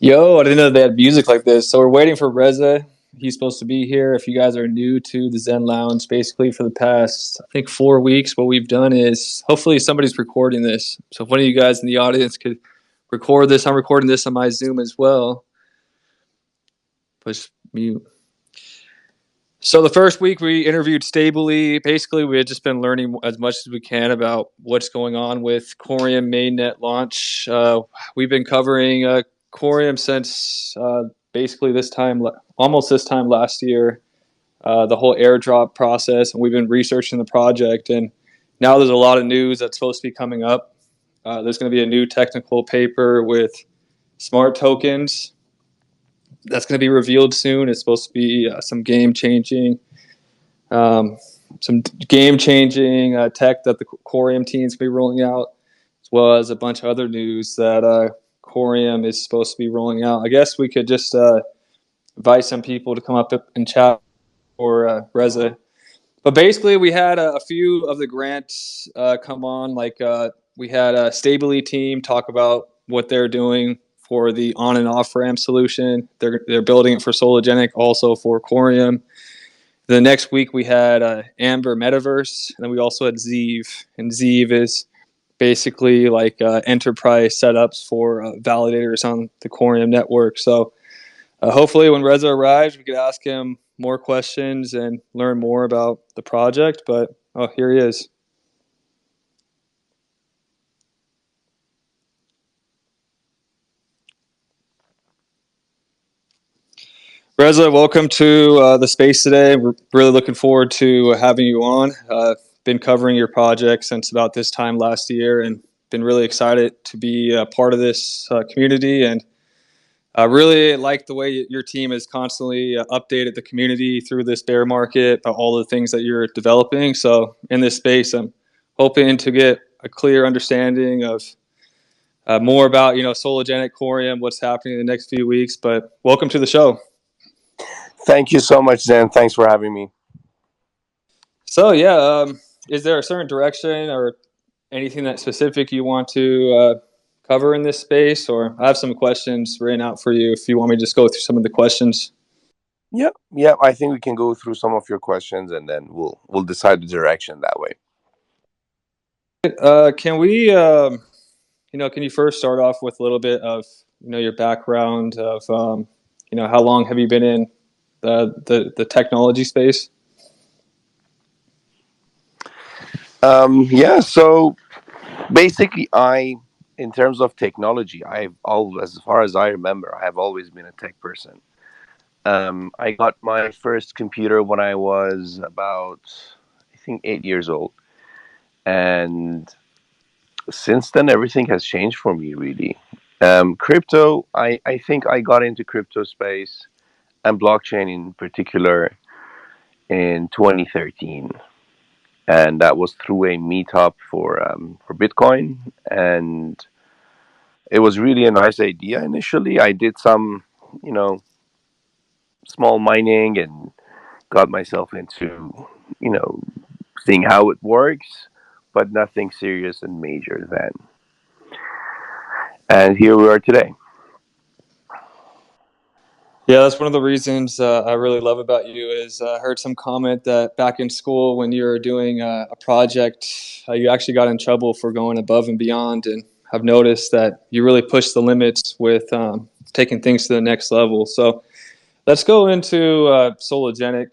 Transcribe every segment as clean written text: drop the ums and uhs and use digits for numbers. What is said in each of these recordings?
Yo, I didn't know they had music like this. So we're waiting for Reza. He's supposed to be here. If you guys are new to the Zen Lounge, basically for the past, I think, 4 weeks, what we've done is hopefully somebody's recording this. So if one of you guys in the audience could record this, I'm recording this on my Zoom as well. Push mute. So the first week we interviewed Stably. Basically, we had just been learning as much as we can about what's going on with Coreum mainnet launch. We've been covering Coreum since basically this time, almost this time last year, the whole airdrop process, and we've been researching the project. And now there's a lot of news that's supposed to be coming up. There's going to be a new technical paper with smart tokens that's going to be revealed soon. It's supposed to be um, some game changing tech that the Coreum team's going to be rolling out, as well as a bunch of other news that Coreum is supposed to be rolling out. I guess we could just invite some people to come up and chat for Reza. But basically, we had a few of the grants come on. We had a Stably team talk about what they're doing for the on and off ramp solution. They're building it for Sologenic, also for Coreum. The next week we had Amber Metaverse, and then we also had Zeev. And Zeev is basically like enterprise setups for validators on the Coreum network. So hopefully when Reza arrives, we could ask him more questions and learn more about the project. But here he is. Reza, welcome to the space today. We're really looking forward to having you on. Been covering your project since about this time last year and been really excited to be a part of this community. And I really like the way your team has constantly updated the community through this bear market, about all the things that you're developing. So in this space, I'm hoping to get a clear understanding of more about, Sologenic, Coreum, what's happening in the next few weeks. But welcome to the show. Thank you so much, Zen. Thanks for having me. So yeah, is there a certain direction or anything that specific you want to cover in this space? Or I have some questions written out for you if you want me to just go through some of the questions. Yeah. I think we can go through some of your questions, and then we'll decide the direction that way. Can we, can you first start off with a little bit of your background of how long have you been in the technology space? Yeah. So basically, in terms of technology, as far as I remember, I have always been a tech person. I got my first computer when I was about, I think, 8 years old, and since then everything has changed for me, really. Crypto, I think I got into crypto space and blockchain in particular in 2013, and that was through a meetup for Bitcoin, and it was really a nice idea. Initially, I did some, you know, small mining and got myself into, you know, seeing how it works, but nothing serious and major then. And here we are today. Yeah, that's one of the reasons I really love about you is I heard some comment that back in school when you were doing a project, you actually got in trouble for going above and beyond, and I've noticed that you really push the limits with taking things to the next level. So let's go into Sologenic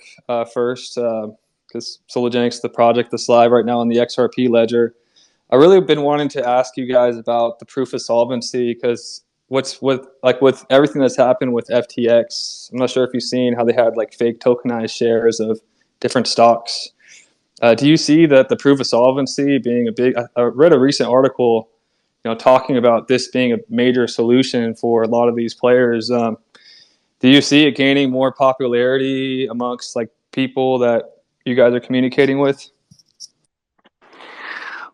first, because Sologenic's the project that's live right now on the XRP ledger. I really been wanting to ask you guys about the proof of solvency because with everything that's happened with FTX, I'm not sure if you've seen how they had like fake tokenized shares of different stocks. Do you see that the proof of solvency being a big? I read a recent article, talking about this being a major solution for a lot of these players. Do you see it gaining more popularity amongst like people that you guys are communicating with?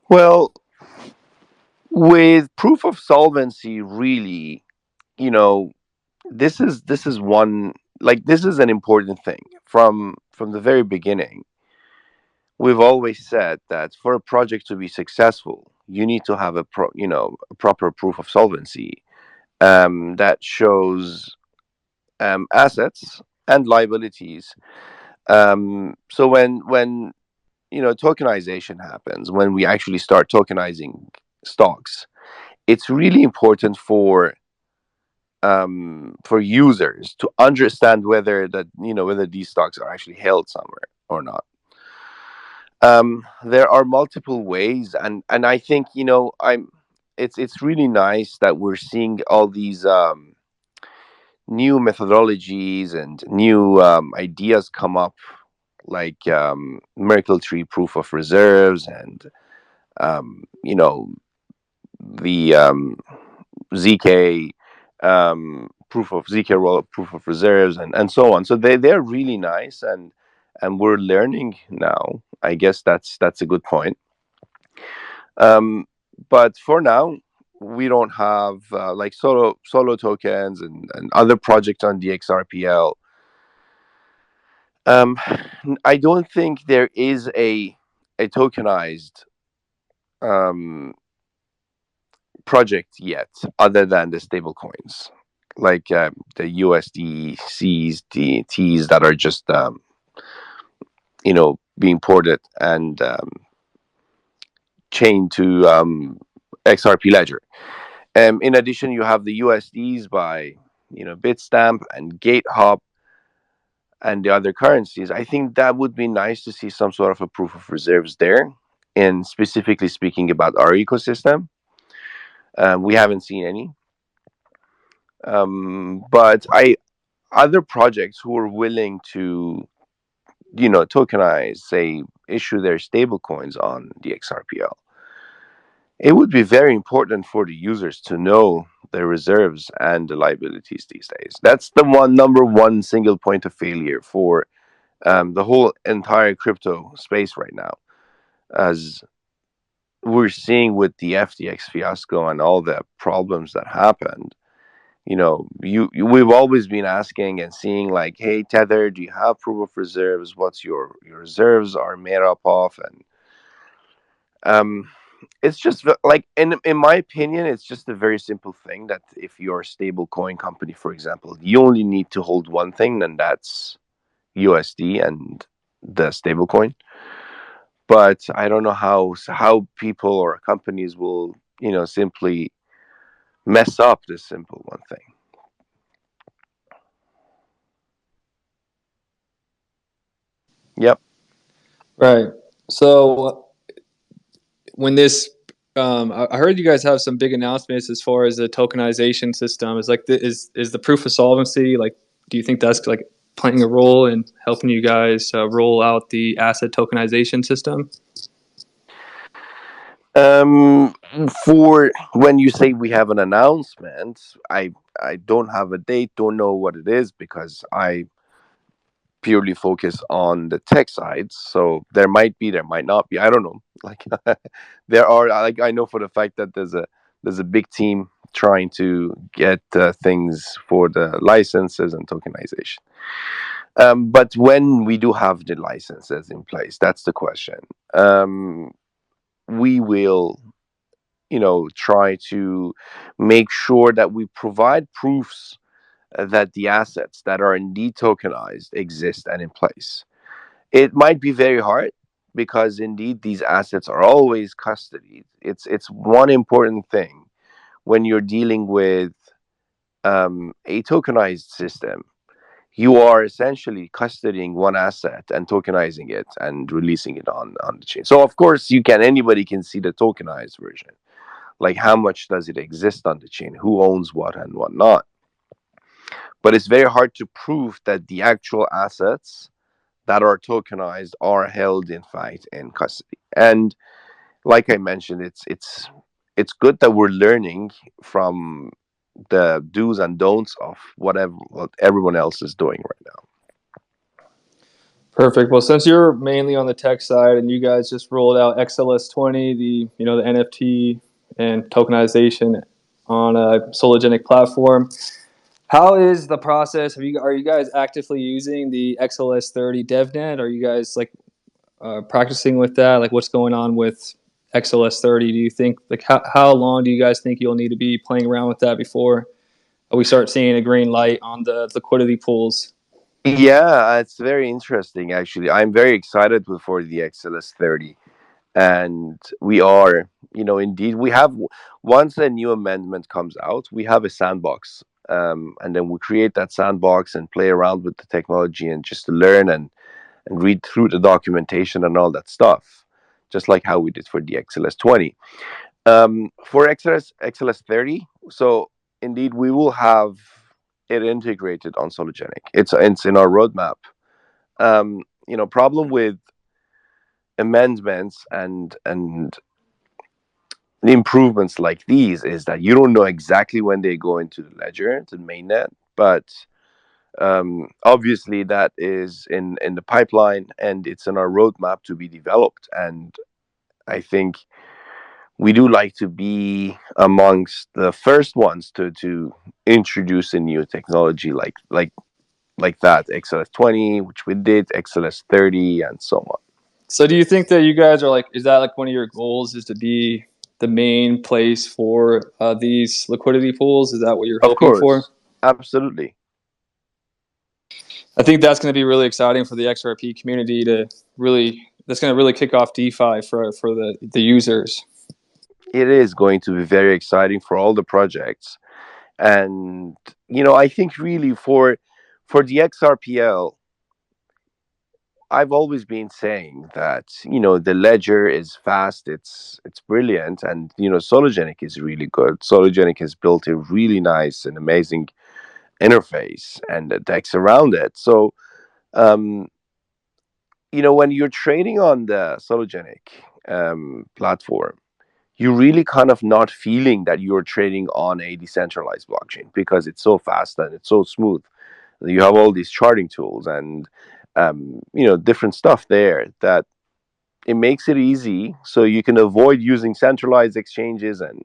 Well, with proof of solvency, really, you know, this is one, like, this is an important thing from the very beginning. We've always said that for a project to be successful, you need to have a proper proof of solvency. that shows assets and liabilities. So when tokenization happens, when we actually start tokenizing stocks, it's really important for users to understand whether these stocks are actually held somewhere or not. There are multiple ways, and I think I'm. It's really nice that we're seeing all these new methodologies and new ideas come up, like Merkle tree proof of reserves, and you know the ZK proof of reserves, and so on. So they're really nice, and we're learning now. I guess that's a good point. Um, but for now, we don't have like solo tokens and other projects on the XRPL. Um, I don't think there is a tokenized um, project yet, other than the stable coins, like the USDCs, the Ts that are just being ported and chained to XRP Ledger. In addition, you have the USDs by Bitstamp and GateHop and the other currencies. I think that would be nice to see some sort of a proof of reserves there. And specifically speaking about our ecosystem, we haven't seen any. But other projects who are willing to, tokenize, say, issue their stable coins on the XRPL, it would be very important for the users to know the reserves and the liabilities these days. That's the number one single point of failure for the whole entire crypto space right now, as we're seeing with the FTX fiasco and all the problems that happened. We've always been asking and seeing, like, hey, Tether, do you have proof of reserves? What's your reserves are made up of? And it's just like, in my opinion, it's just a very simple thing that if you're a stable coin company, for example, you only need to hold one thing, and that's USD and the stable coin. But I don't know how people or companies will simply mess up this simple one thing. Yep. Right. So when this, I heard you guys have some big announcements as far as the tokenization system. Is like is the proof of solvency, like? Do you think that's like playing a role in helping you guys roll out the asset tokenization system? Um, for when you say we have an announcement, I don't have a date, don't know what it is, because I purely focus on the tech side. So there might be, there might not be. I don't know. Like there are, like, I know for the fact that there's a big team trying to get things for the licenses and tokenization. But when we do have the licenses in place, that's the question. We will try to make sure that we provide proofs that the assets that are indeed tokenized exist and in place. It might be very hard, because indeed these assets are always custodied. It's one important thing when you're dealing with a tokenized system. You are essentially custodying one asset and tokenizing it and releasing it on the chain. So of course anybody can see the tokenized version, like how much does it exist on the chain, who owns what and what not. But it's very hard to prove that the actual assets that are tokenized are held in fact in custody. And like I mentioned, it's good that we're learning from the do's and don'ts of what everyone else is doing right now. Perfect. Well, since you're mainly on the tech side and you guys just rolled out XLS20, the NFT and tokenization on a Sologenic platform, how is the process? Are you guys actively using the XLS30 DevNet? Are you guys like practicing with that? Like, what's going on with XLS30? Do you think, like, how long do you guys think you'll need to be playing around with that before we start seeing a green light on the liquidity pools. Yeah, it's very interesting actually. I'm very excited for the XLS30, and we are, indeed, we have, once a new amendment comes out, we have a sandbox, and then we create that sandbox and play around with the technology and just learn and read through the documentation and all that stuff, just like how we did for the XLS20. For XLS30, so indeed we will have it integrated on Sologenic. It's in our roadmap. Problem with amendments and the improvements like these is that you don't know exactly when they go into the ledger, to the mainnet, but obviously that is in the pipeline and it's in our roadmap to be developed. And I think we do like to be amongst the first ones to introduce a new technology like that, XLS20, which we did, XLS30, and so on. So do you think that you guys are like, is that like one of your goals is to be the main place for these liquidity pools? Is that what you're Of hoping for? course, absolutely. I think that's going to be really exciting for the XRP community to really, that's going to really kick off DeFi for the users. It is going to be very exciting for all the projects. And I think really for the XRPL, I've always been saying that the ledger is fast, it's brilliant, and Sologenic is really good. Sologenic has built a really nice and amazing interface and a DEX around it. So um, when you're trading on the Sologenic platform, you're really kind of not feeling that you're trading on a decentralized blockchain because it's so fast and it's so smooth. You have all these charting tools and different stuff there that it makes it easy, so you can avoid using centralized exchanges and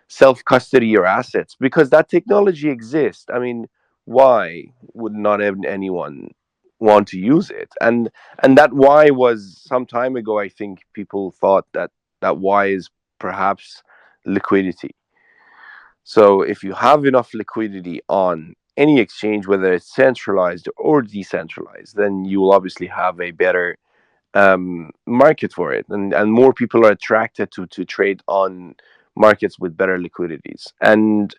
self custody your assets because that technology exists. I mean, why would not anyone want to use it? And that why was some time ago. I think people thought that why is perhaps liquidity. So if you have enough liquidity on any exchange, whether it's centralized or decentralized, then you will obviously have a better market for it, and more people are attracted to trade on markets with better liquidities. And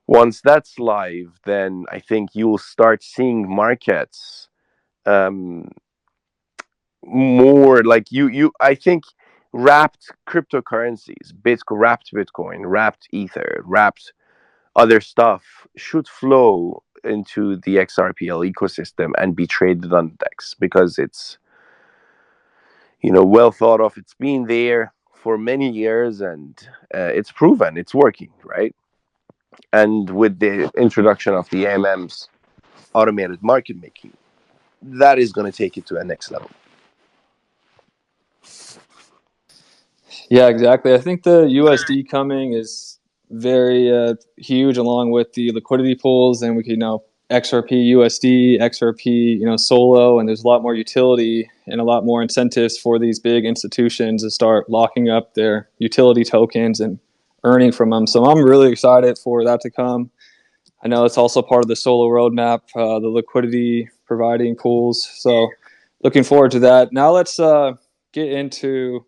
once that's live, then I think you will start seeing markets um, more like you. I think wrapped cryptocurrencies, wrapped Bitcoin, wrapped Ether, wrapped other stuff should flow into the XRPL ecosystem and be traded on DEX because it's well thought of. It's been there for many years and it's proven it's working, right? And with the introduction of the AMMs, automated market making, that is going to take it to a next level. Yeah, exactly. I think the USD coming is very huge, along with the liquidity pools, and we can XRP USD, XRP Solo, and there's a lot more utility and a lot more incentives for these big institutions to start locking up their utility tokens and earning from them. So I'm really excited for that to come. I know it's also part of the Solo roadmap, the liquidity providing pools. So looking forward to that. Now let's get into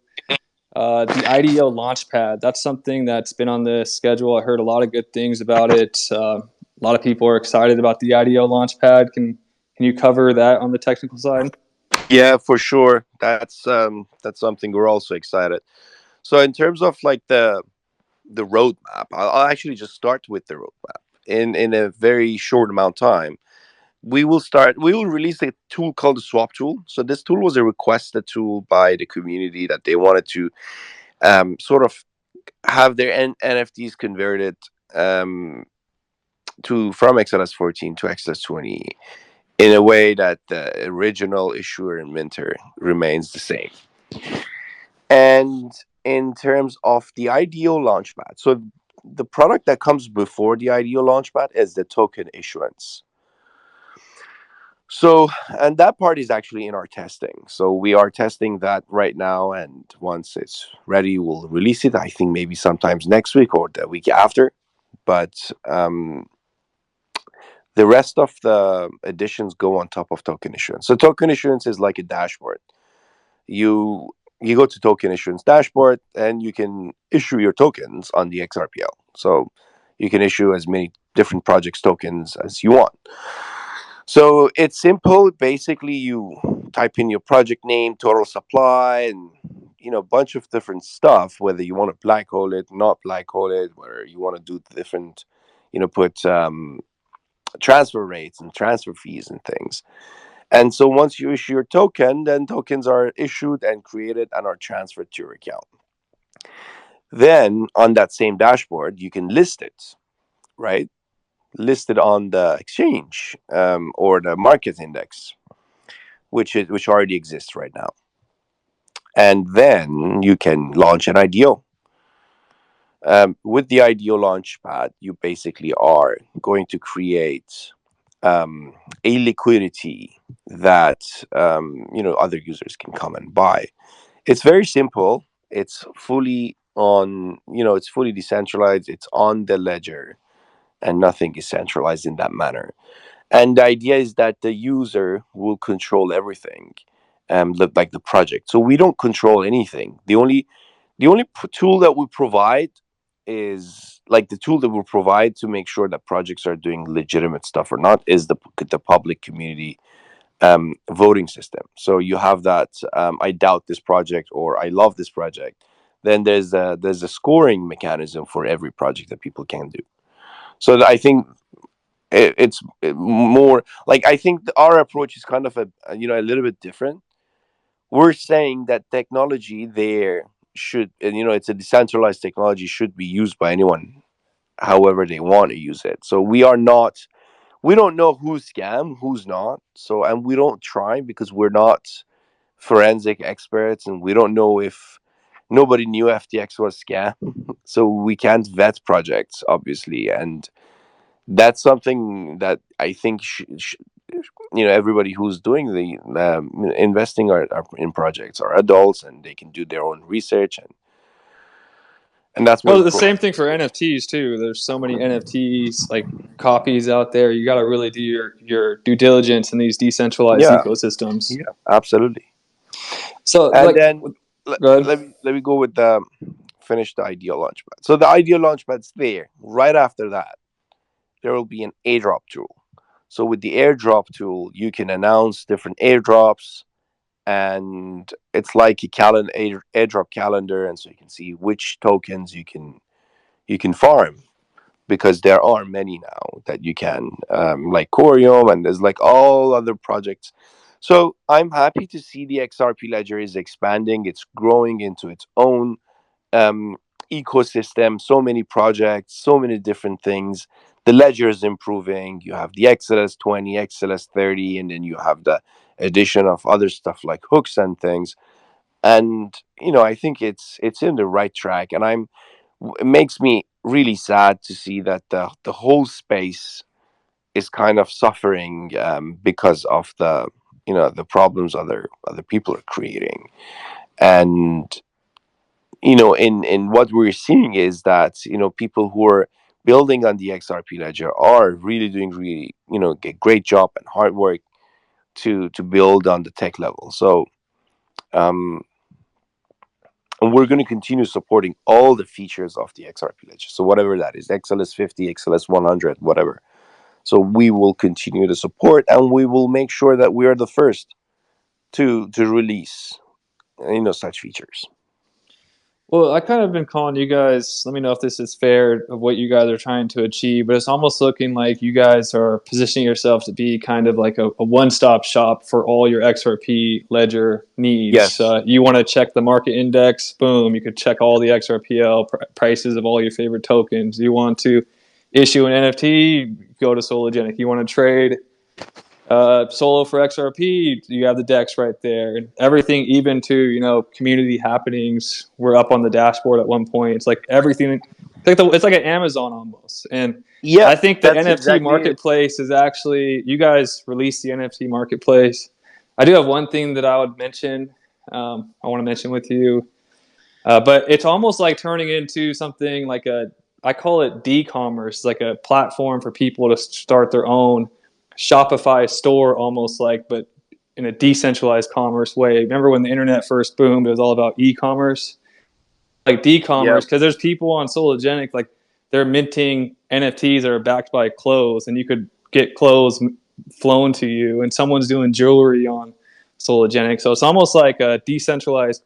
the IDO Launchpad. That's something that's been on the schedule. I heard a lot of good things about it. A lot of people are excited about the IDO Launchpad. Can you cover that on the technical side? Yeah, for sure. That's something we're also excited. So in terms of like the roadmap, I'll actually just start with the roadmap. In a very short amount of time, we will release a tool called the swap tool. So this tool was a requested tool by the community that they wanted to sort of have their NFTs converted to from XLS14 to XLS20 in a way that the original issuer and minter remains the same. And in terms of the IDO Launchpad, so the product that comes before the IDO Launchpad is the token issuance. So, and that part is actually in our testing. So we are testing that right now, and once it's ready, we'll release it. I think maybe sometimes next week or the week after. But The rest of the additions go on top of token issuance. So token issuance is like a dashboard. You go to token issuance dashboard and you can issue your tokens on the XRPL. So you can issue as many different projects tokens as you want. So it's simple. Basically, you type in your project name, total supply, and a bunch of different stuff. Whether you want to black hole it, not black hole it, whether you want to do different, put transfer rates and transfer fees and things. And so once you issue your token, then tokens are issued and created and are transferred to your account. Then on that same dashboard, you can list it, right? List it on the exchange or the market index, which already exists right now. And then you can launch an IDO. With the IDO Launchpad, you basically are going to create a liquidity that other users can come and buy. It's very simple. It's fully on, it's fully decentralized. It's on the ledger, and nothing is centralized in that manner. And the idea is that the user will control everything, like the project. So we don't control anything. The only tool that we provide is like the tool that we provide to make sure that projects are doing legitimate stuff or not is the public community voting system. So you have that I doubt this project or I love this project. Then there's a scoring mechanism for every project that people can do. So I think it's more like I think our approach is kind of a little bit different. We're saying that technology there should, and it's a decentralized technology, should be used by anyone however they want to use it. So we don't know who's scam, who's not. So, and we don't try because we're not forensic experts, and we don't know if nobody knew FTX was scam. So we can't vet projects, obviously, and that's something that I think everybody who's doing the investing are in projects are adults and they can do their own research, and that's what Well, we the provide. same thing for NFTs too. There's so many NFTs like copies out there. You got to really do your due diligence in these decentralized Yeah, ecosystems. yeah, absolutely. So, And like, then good. let me go with the finish the ideal launchpad. So the ideal launchpad's there. Right after that, there will be an airdrop tool. So with the airdrop tool, you can announce different airdrops, and it's like a airdrop calendar, and so you can see which tokens you can farm, because there are many now that you can, like Coreum, and there's like all other projects. So I'm happy to see the XRP ledger is expanding. It's growing into its own um, ecosystem. So many projects, so many different things. The ledger is improving. You have the XLS 20, XLS 30, and then you have the addition of other stuff like hooks and things. And I think it's in the right track. And it makes me really sad to see that the whole space is kind of suffering because of the problems other people are creating. And in what we're seeing is that people who are building on the XRP ledger are really doing really a great job and hard work to build on the tech level. So um and we're going to continue supporting all the features of the XRP ledger. So whatever that is, XLS 50, XLS 100, whatever. So we will continue to support, and we will make sure that we are the first to release such features. Well, I kind of been calling you guys. Let me know if this is fair of what you guys are trying to achieve, but it's almost looking like you guys are positioning yourself to be kind of like a one-stop shop for all your XRP ledger needs. Yes. You want to check the market index, boom, you could check all the XRPL prices of all your favorite tokens. You want to issue an NFT, go to Sologenic. You want to trade Solo for XRP, you have the decks right there. And everything, even to community happenings, we're up on the dashboard at one point. It's like everything. It's like an Amazon almost. And Yeah, I think the that's NFT exactly it. marketplace is actually you guys released the NFT marketplace. I do have one thing that I would mention. I want to mention with you, but it's almost like turning into something like a I call it d-commerce, like a platform for people to start their own Shopify store, almost like, but in a decentralized commerce way. Remember when the internet first boomed, it was all about e-commerce, like Yeah. d-commerce, because there's people on Sologenic, like they're minting NFTs that are backed by clothes, and you could get clothes flown to you, and someone's doing jewelry on Sologenic. So it's almost like a decentralized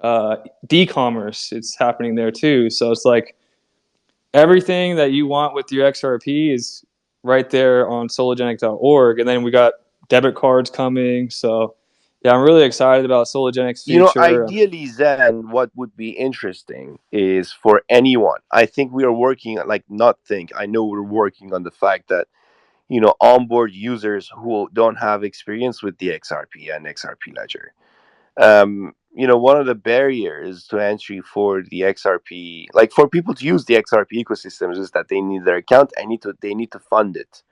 uh, d-commerce. It's happening there too. So it's like everything that you want with your XRP is right there on sologenic.org. And then we got debit cards coming. So yeah, I'm really excited about Sologenic's future. Ideally, Zen, what would be interesting is for anyone. I think we are working, like, not think, I know we're working on the fact that, onboard users who don't have experience with the XRP and XRP Ledger. One of the barriers to entry for the XRP, like for people to use the XRP ecosystems, is that they need their account. They need to fund it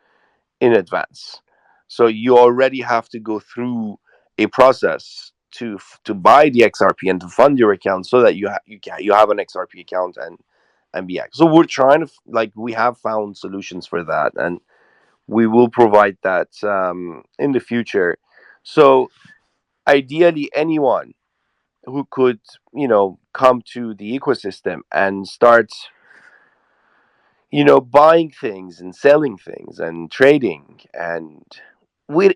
in advance. So you already have to go through a process to buy the XRP and to fund your account so that you have an XRP account and be active. So we're trying to we have found solutions for that, and we will provide that in the future. So ideally, anyone who could come to the ecosystem and start buying things and selling things and trading, and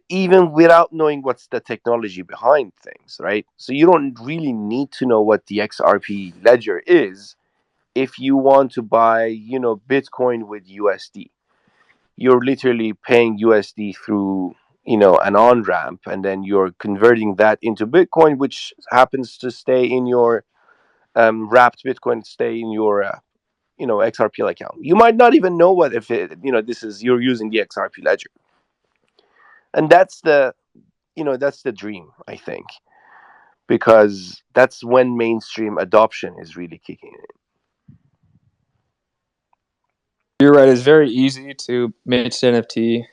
even without knowing what's the technology behind things, right? So you don't really need to know what the XRP ledger is if you want to buy, Bitcoin with USD. You're literally paying USD through, an on ramp, and then you're converting that into Bitcoin, which happens to stay in your wrapped Bitcoin, stay in your XRP account. You might not even know what if this is you're using the XRP ledger, and that's the dream, I think, because that's when mainstream adoption is really kicking in. You're right. It's very easy to mint NFT.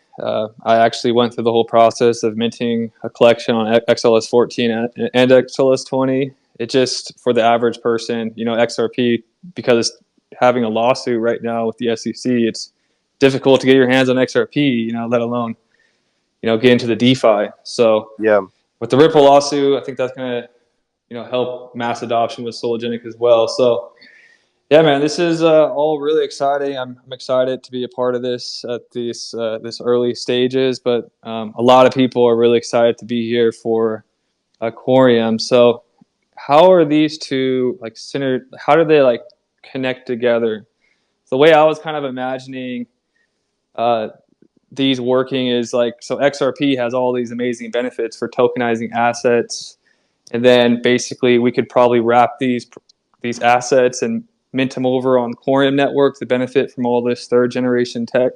I actually went through the whole process of minting a collection on XLS 14 and XLS 20. It just, for the average person, XRP, because it's having a lawsuit right now with the SEC, it's difficult to get your hands on XRP, let alone, get into the DeFi. So Yeah. with the Ripple lawsuit, I think that's going to, help mass adoption with Sologenic as well. So yeah, man, this is all really exciting. I'm excited to be a part of this at this early stages, but a lot of people are really excited to be here for Coreum. So, how are these two like centered? How do they like connect together? The way I was kind of imagining uh, these working is like, so XRP has all these amazing benefits for tokenizing assets, and then basically we could probably wrap these assets and mint them over on Coreum network to benefit from all this third generation tech.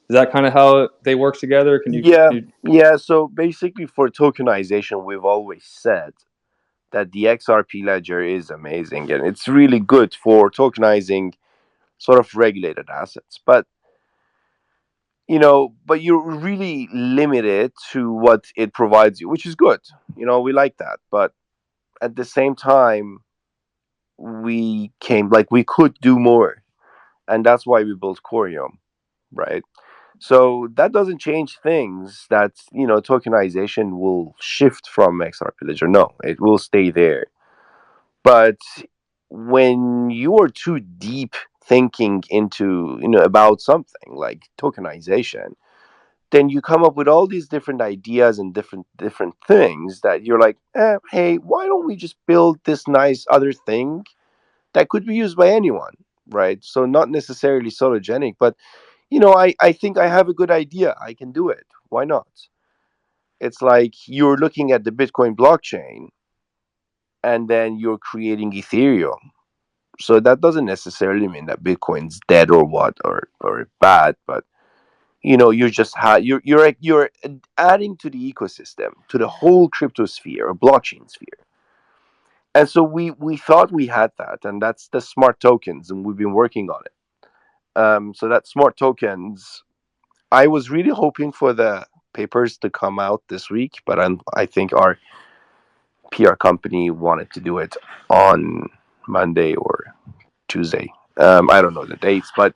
Is that kind of how they work together? Can you, Yeah. can you Yeah. So basically, for tokenization, we've always said that the XRP ledger is amazing and it's really good for tokenizing sort of regulated assets. But you're really limited to what it provides you, which is good. We like that. But at the same time, we could do more. And that's why we built Coreum, right? So that doesn't change things that, tokenization will shift from XRP Ledger. No, it will stay there. But when you are too deep thinking into, about something like tokenization, then you come up with all these different ideas and different things that you're like, hey, why don't we just build this nice other thing that could be used by anyone, right? So not necessarily sologenic, but I think I have a good idea. I can do it. Why not? It's like you're looking at the Bitcoin blockchain and then you're creating Ethereum. So that doesn't necessarily mean that Bitcoin's dead or what or bad, but you're just you're adding to the ecosystem, to the whole crypto sphere or blockchain sphere. And so we thought we had that, and that's the smart tokens, and we've been working on it. So that smart tokens, I was really hoping for the papers to come out this week, but I think our PR company wanted to do it on Monday or Tuesday. I don't know the dates, but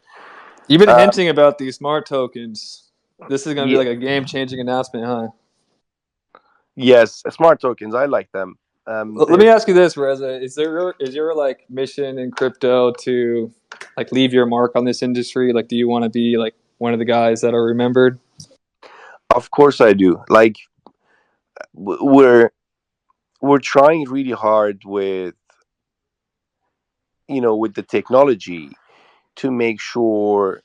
You've been um, hinting about these smart tokens. This is going to be yeah, like a game changing announcement, huh? yes, smart tokens. I like them. Let They're me ask you this, Reza: is your like mission in crypto to like leave your mark on this industry? Like, do you want to be like one of the guys that are remembered? Of course I do. Like we're trying really hard with with the technology to make sure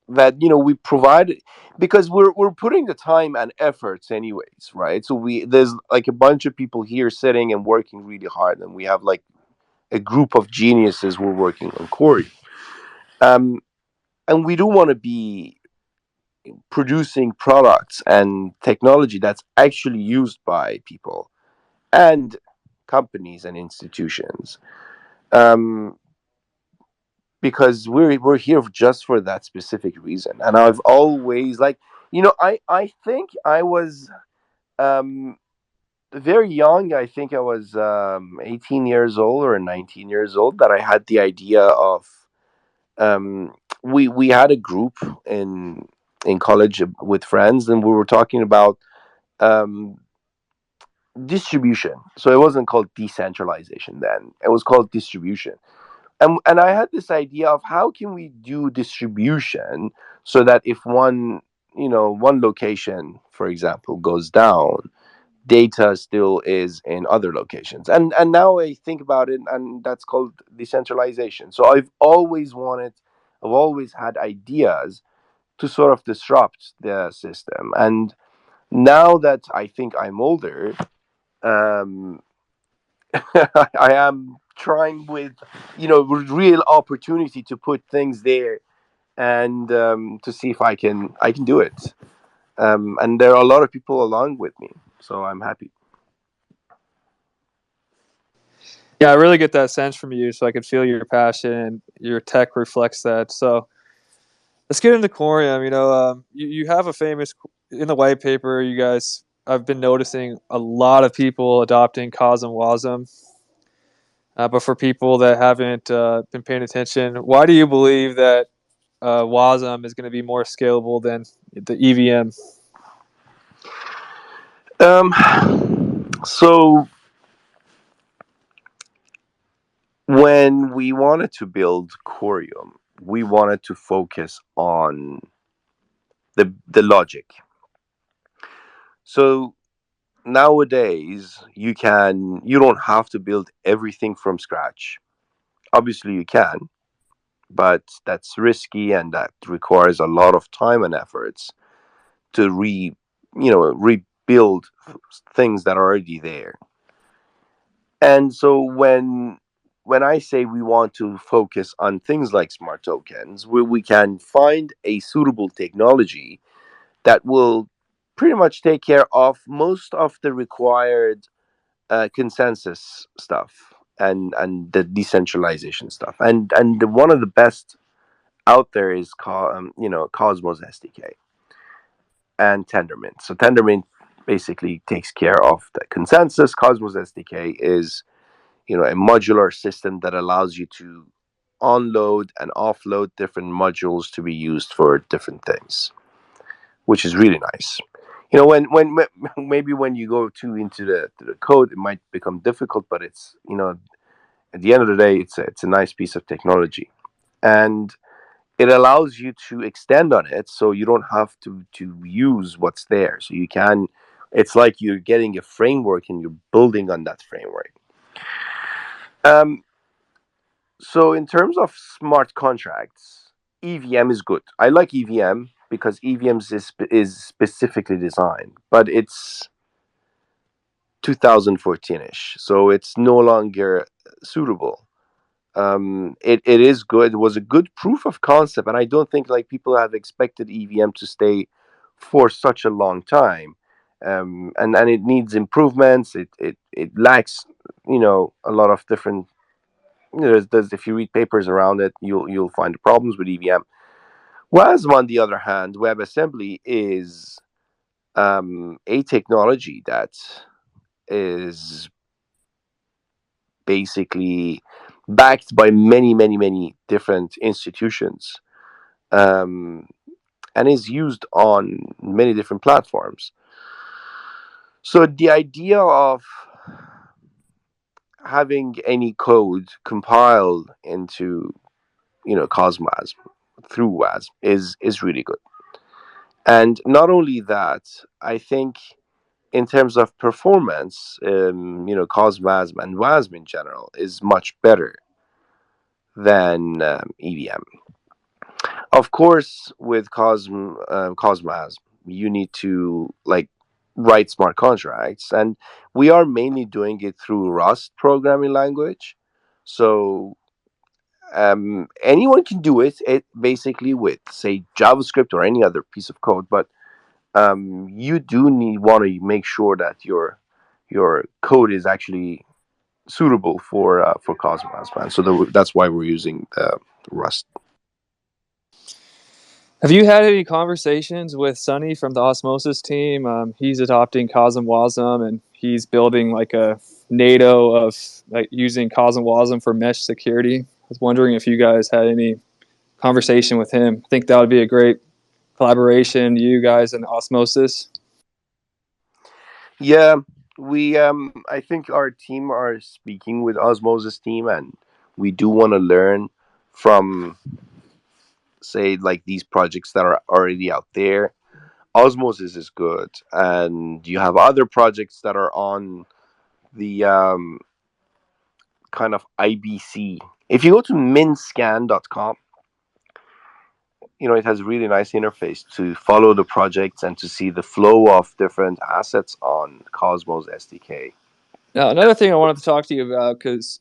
that we provide, because we're putting the time and efforts anyways, right? So there's like a bunch of people here sitting and working really hard, and we have like a group of geniuses we're working on Corey. Um, and we do want to be producing products and technology that's actually used by people and companies and institutions. Um, because we're here just for that specific reason. And I've always like, I think I was um, very young. I think I was 18 years old or 19 years old that I had the idea of. We had a group in college with friends, and we were talking about um, distribution. So it wasn't called decentralization then; it was called distribution. And I had this idea of how can we do distribution so that if one location, for example, goes down, data still is in other locations. And now I think about it, and that's called decentralization. So I've always had ideas to sort of disrupt the system. And now that I think I'm older, um, I am trying with real opportunity to put things there, and to see if I can do it. And there are a lot of people along with me, so I'm happy. Yeah, I really get that sense from you, so I can feel your passion. Your tech reflects that. So let's get into Coreum. You have a famous in the white paper. You guys, I've been noticing a lot of people adopting Cosm Wasm. But for people that haven't been paying attention, why do you believe that Wasm is going to be more scalable than the EVM? Um, so when we wanted to build Coreum, we wanted to focus on the logic. So nowadays you don't have to build everything from scratch. Obviously you can, but that's risky and that requires a lot of time and efforts to rebuild things that are already there. And so when I say we want to focus on things like smart tokens, where we can find a suitable technology that will pretty much take care of most of the required consensus stuff and the decentralization stuff, and one of the best out there is Cosmos SDK and Tendermint. So Tendermint basically takes care of the consensus. Cosmos SDK is a modular system that allows you to onload and offload different modules to be used for different things, which is really nice. When maybe when you go too into the code, it might become difficult, but it's at the end of the day, it's a nice piece of technology, and it allows you to extend on it, so you don't have to use what's there. So you can. It's like you're getting a framework and you're building on that framework. Um, So in terms of smart contracts, EVM is good. I like EVM because EVMs is specifically designed, but it's 2014ish, so it's no longer suitable. It is good. It was a good proof of concept, and I don't think like people have expected EVM to stay for such a long time. And it needs improvements. It lacks a lot of different if you read papers around it, you'll find the problems with EVM. Whereas on the other hand, WebAssembly is a technology that is basically backed by many, many, many different institutions, um, and is used on many different platforms. So the idea of having any code compiled into, Cosmos through WASM is really good. And not only that, I think in terms of performance, Cosmos and WASM in general is much better than EVM. Of course, with Cosmos, you need to like write smart contracts, and we are mainly doing it through Rust programming language. So anyone can do it. It basically with say JavaScript or any other piece of code, but you do need want to make sure that your code is actually suitable for Cosmos, man. So that's why we're using Rust. Have you had any conversations with Sunny from the Osmosis team? He's adopting Cosm Wasm, and he's building like a NATO of like using Cosm Wasm for mesh security. I was wondering if you guys had any conversation with him. I think that would be a great collaboration, you guys and Osmosis. Yeah, we I think our team are speaking with Osmosis team, and we do want to learn from say like these projects that are already out there. Osmosis is good, and you have other projects that are on the kind of IBC. If you go to minscan.com, it has a really nice interface to follow the projects and to see the flow of different assets on Cosmos SDK. Now, another thing I wanted to talk to you about, because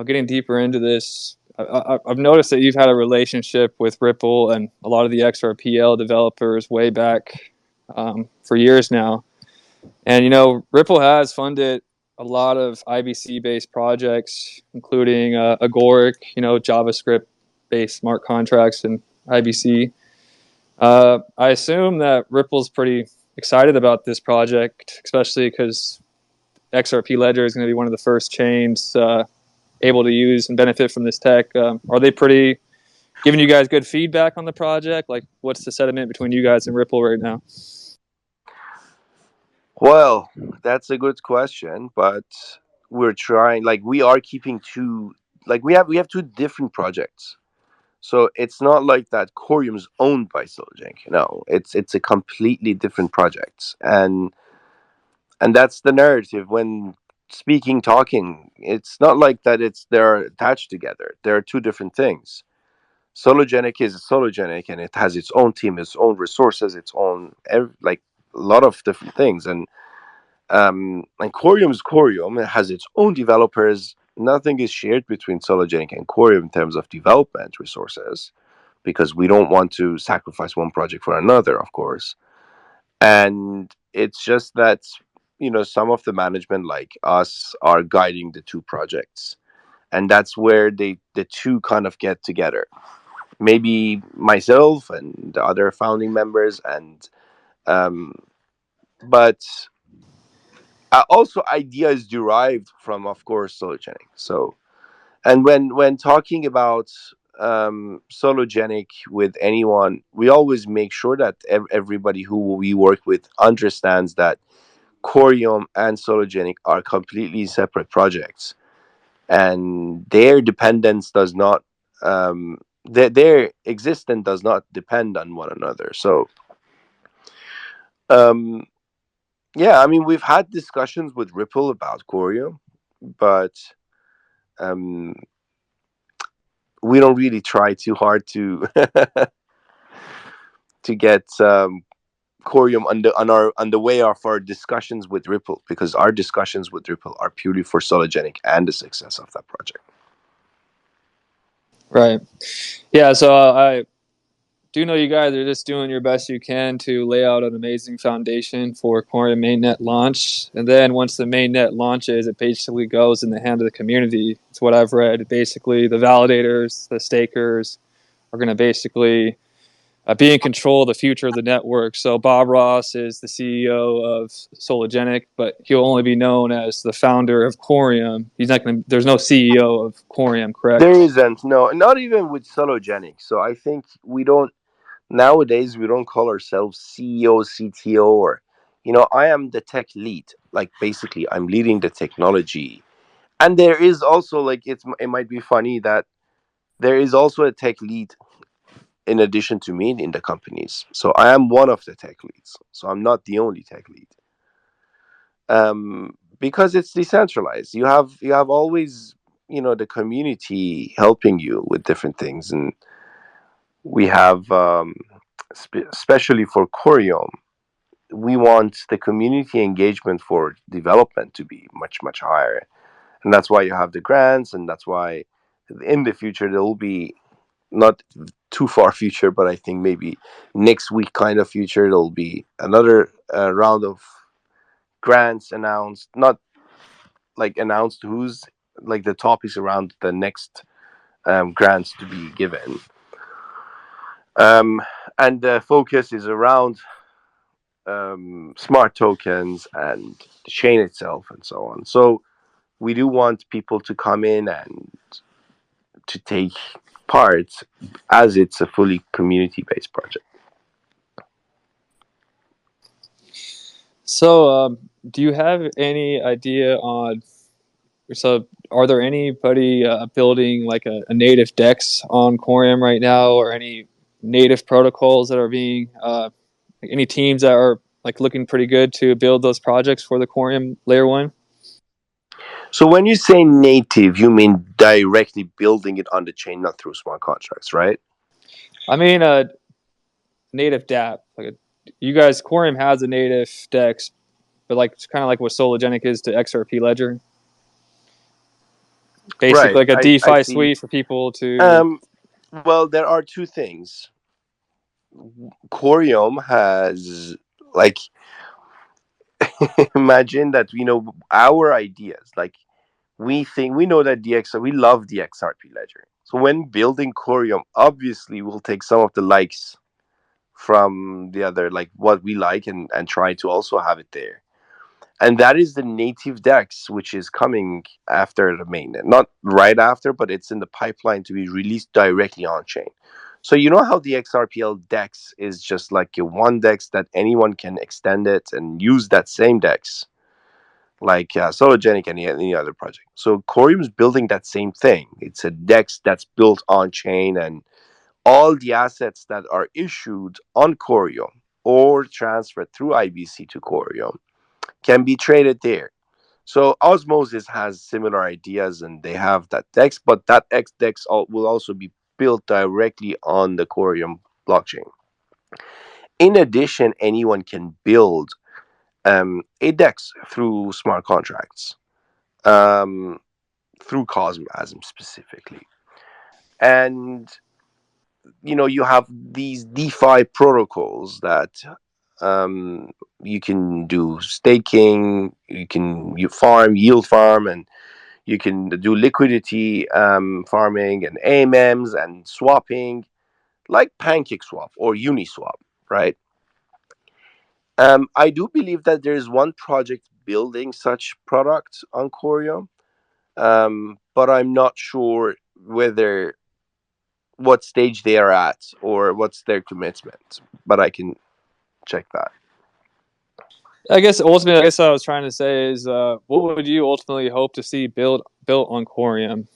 getting deeper into this, I've noticed that you've had a relationship with Ripple and a lot of the XRPL developers way back for years now. And Ripple has funded a lot of IBC-based projects, including Agoric, JavaScript-based smart contracts and IBC. I assume that Ripple's pretty excited about this project, especially because XRP Ledger is going to be one of the first chains able to use and benefit from this tech. Are they pretty giving you guys good feedback on the project? Like, what's the sentiment between you guys and Ripple right now? Well, that's a good question, but we're trying. Like, we are keeping two. Like, we have two different projects. So it's not like that Coreum is owned by Sologenic. No, it's a completely different project, and that's the narrative when speaking talking. It's not like that. They're attached together. There are two different things. Sologenic is Sologenic, and it has its own team, its own resources, its own like a lot of different things, and Coreum is Coreum. It has its own developers. Nothing is shared between Sologenic and Coreum in terms of development resources because we don't want to sacrifice one project for another, of course. And it's just that some of the management, like us, are guiding the two projects, and that's where the two kind of get together. Maybe myself and the other founding members, and um, but also ideas derived from, of course, Sologenic. So, and when talking about Sologenic with anyone, we always make sure that everybody who we work with understands that Coreum and Sologenic are completely separate projects, and their dependence does not their existence does not depend on one another. So um, yeah, I mean, we've had discussions with Ripple about Coreum, but um, we don't really try too hard to to get Coreum on the way of our discussions with Ripple, because our discussions with Ripple are purely for Sologenic and the success of that project. Right. Yeah. So I do know you guys are just doing your best you can to lay out an amazing foundation for Coreum mainnet launch. And then once the mainnet launches, it basically goes in the hand of the community. It's what I've read. Basically, the validators, the stakers are going to basically be in control of the future of the network. So Bob Ross is the CEO of Sologenic, but he'll only be known as the founder of Coreum. He's not going to. There's no CEO of Coreum, There correct? isn't, no, not even with Sologenic. So I think we don't nowadays we don't call ourselves CEO, CTO, or I am the tech lead. Like basically, I'm leading the technology, and there is also like it might be funny that there is also a tech lead in addition to me in the companies. So I am one of the tech leads. So I'm not the only tech lead. Because it's decentralized. You have always the community helping you with different things, and we have especially for Coreum, we want the community engagement for development to be much much higher, and that's why you have the grants, and that's why in the future there will be not too far future, but I think maybe next week kind of future there'll be another round of grants announced, not like announced who's like the topics around the next grants to be given. Um, and the focus is around smart tokens and the chain itself and so on. So we do want people to come in and to take part as it's a fully community based project. So, do you have any idea on? So, are there anybody building like a native DEX on Coreum right now, or any native protocols that are being any teams that are like looking pretty good to build those projects for the Coreum layer one? So when you say native, you mean directly building it on the chain, not through smart contracts, right? I mean, native DApp. Like you guys, Coreum has a native DEX, but like it's kind of like what Sologenic is to XRP Ledger. Basically, Right. like a I DeFi see. suite for people to. Um, well, there are two things. Corium has like imagine that our ideas. Like we know that we love the XRP ledger. So when building Corium, obviously we'll take some of the likes from the other, like what we like, and try to also have it there. And that is the native DEX, which is coming after the mainnet. Not right after, but it's in the pipeline to be released directly on chain. So you know how the XRPL DEX is just like a one DEX that anyone can extend it and use that same DEX, like Sologenic and any other project. So Corium is building that same thing. It's a DEX that's built on chain, and all the assets that are issued on Corium or transferred through IBC to Corium can be traded there. So Osmosis has similar ideas, and they have that DEX, but that X DEX will also be built directly on the Corium blockchain. In addition, anyone can build a DEX through smart contracts, um, through Cosmosm specifically. And you have these DeFi protocols that you can do staking, you farm, yield farm, and you can do liquidity farming and AMMs and swapping, like PancakeSwap or Uniswap, right? I do believe that there is one project building such products on Coreum, but I'm not sure whether what stage they are at or what's their commitment. But I can check that. I guess ultimately, I guess what I was trying to say is, what would you ultimately hope to see built on Corium?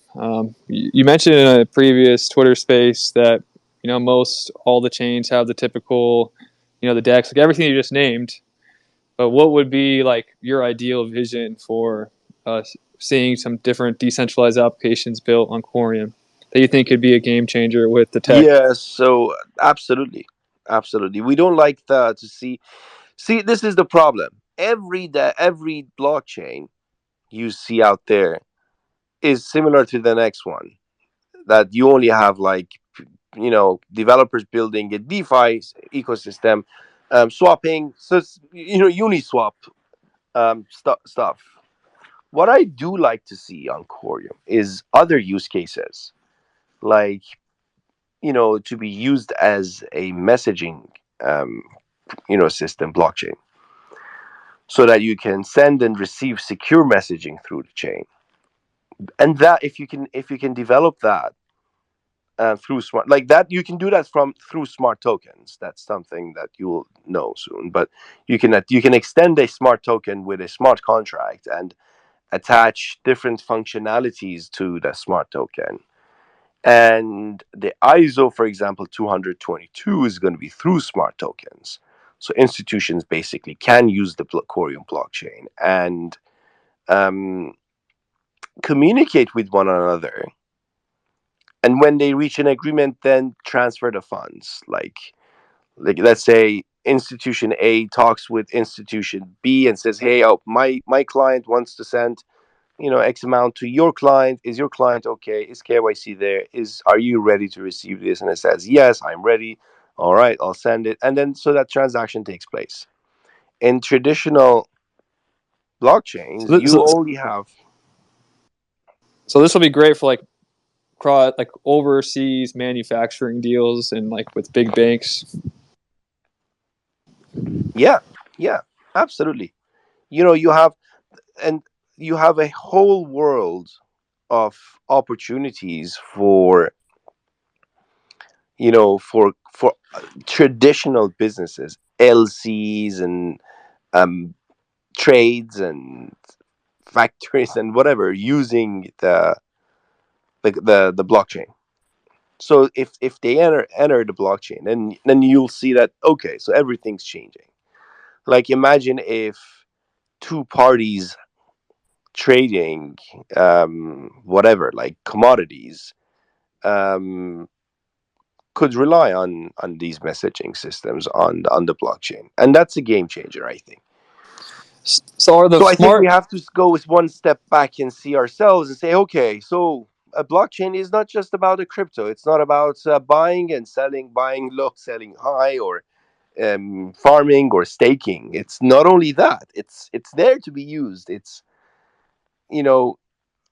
You mentioned in a previous Twitter space that most all the chains have the typical, the DEX, like everything you just named. But what would be like your ideal vision for seeing some different decentralized applications built on Corium that you think could be a game changer with the tech? Yeah, so absolutely. Absolutely. We don't like to see this is the problem. Every blockchain you see out there is similar to the next one. That you only have like developers building a DeFi ecosystem, swapping, so it's, Uniswap stuff. What I do like to see on Corium is other use cases, like to be used as a messaging um, system blockchain, so that you can send and receive secure messaging through the chain. And that, if you can develop that through smart, like that, you can do that from through smart tokens. That's something that you'll know soon. But you can extend a smart token with a smart contract and attach different functionalities to the smart token. And the ISO, for example, 222 is going to be through smart tokens. So institutions basically can use the Coreum blockchain and um, communicate with one another. And when they reach an agreement, then transfer the funds. Like let's say institution A talks with institution B and says, "Hey, oh, my client wants to send X amount to your client. Is your client okay? Is KYC there? Are you ready to receive this?" And it says, "Yes, I'm ready. All right, I'll send it." And then so that transaction takes place. In traditional blockchains, So, you so, only have. so this will be great for like like overseas manufacturing deals and like with big banks. Yeah, yeah, absolutely. You have, and you have a whole world of opportunities for traditional businesses, LCs and um, trades and factories and whatever, using the blockchain. So if they enter the blockchain, then you'll see that, okay, so everything's changing. Like imagine if two parties trading whatever, like commodities, um, could rely on these messaging systems on the blockchain, and that's a game changer, I think. So are the So I think we smart have to go with one step back and see ourselves and say, okay, so a blockchain is not just about a crypto. It's not about buying and selling, buying low, selling high, or farming or staking. It's not only that. It's there to be used. It's you know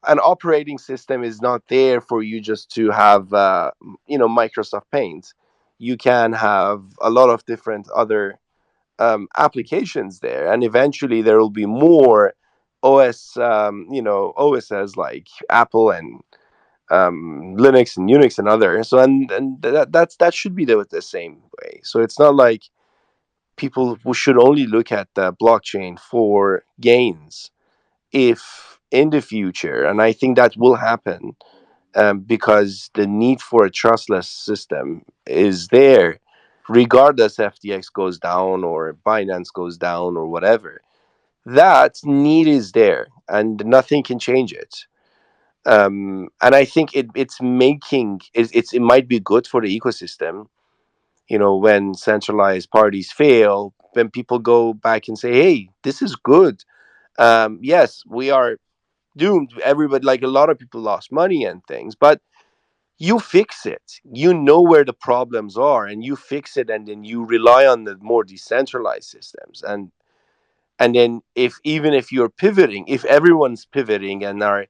an operating system is not there for you just to have Microsoft Paint. You can have a lot of different other applications there, and eventually there will be more OSs like Apple and Linux and Unix and other. So and that should be the same way. So it's not like people who should only look at the blockchain for gains. If in the future, and I think that will happen, because the need for a trustless system is there, regardless FTX goes down or Binance goes down or whatever. That need is there, and nothing can change it. And I think it might be good for the ecosystem. When centralized parties fail, when people go back and say, "Hey, this is good. Yes, we are doomed. Everybody, like a lot of people, lost money and things, but." You fix it. You know where the problems are, and you fix it, and then you rely on the more decentralized systems. And then, if you're pivoting, if everyone's pivoting and are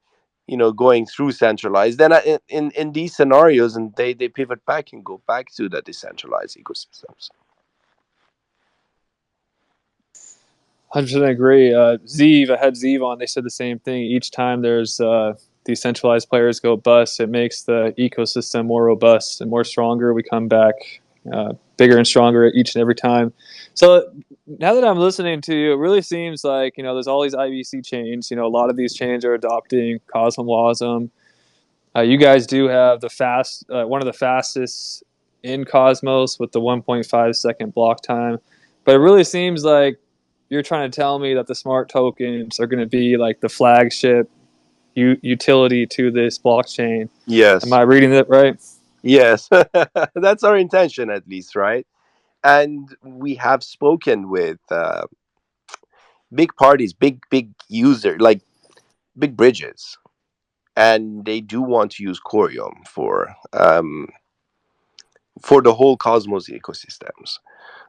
going through centralized, then in these scenarios, and they pivot back and go back to the decentralized ecosystems. 100% agree. Zeev, I had Zeev on. They said the same thing. Each time there's decentralized players go bust, it makes the ecosystem more robust and more stronger. We come back bigger and stronger each and every time. So now that I'm listening to you, it really seems like there's all these IBC chains. A lot of these chains are adopting Cosmosm. You guys do have one of the fastest in Cosmos with the 1.5-second block time, but it really seems like you're trying to tell me that the smart tokens are going to be like the flagship utility to this blockchain. Am Yes, I reading that right? yes, that's our intention, at least, right? And we have spoken with big parties, big user, like big bridges, and they do want to use Coreum for the whole Cosmos ecosystems,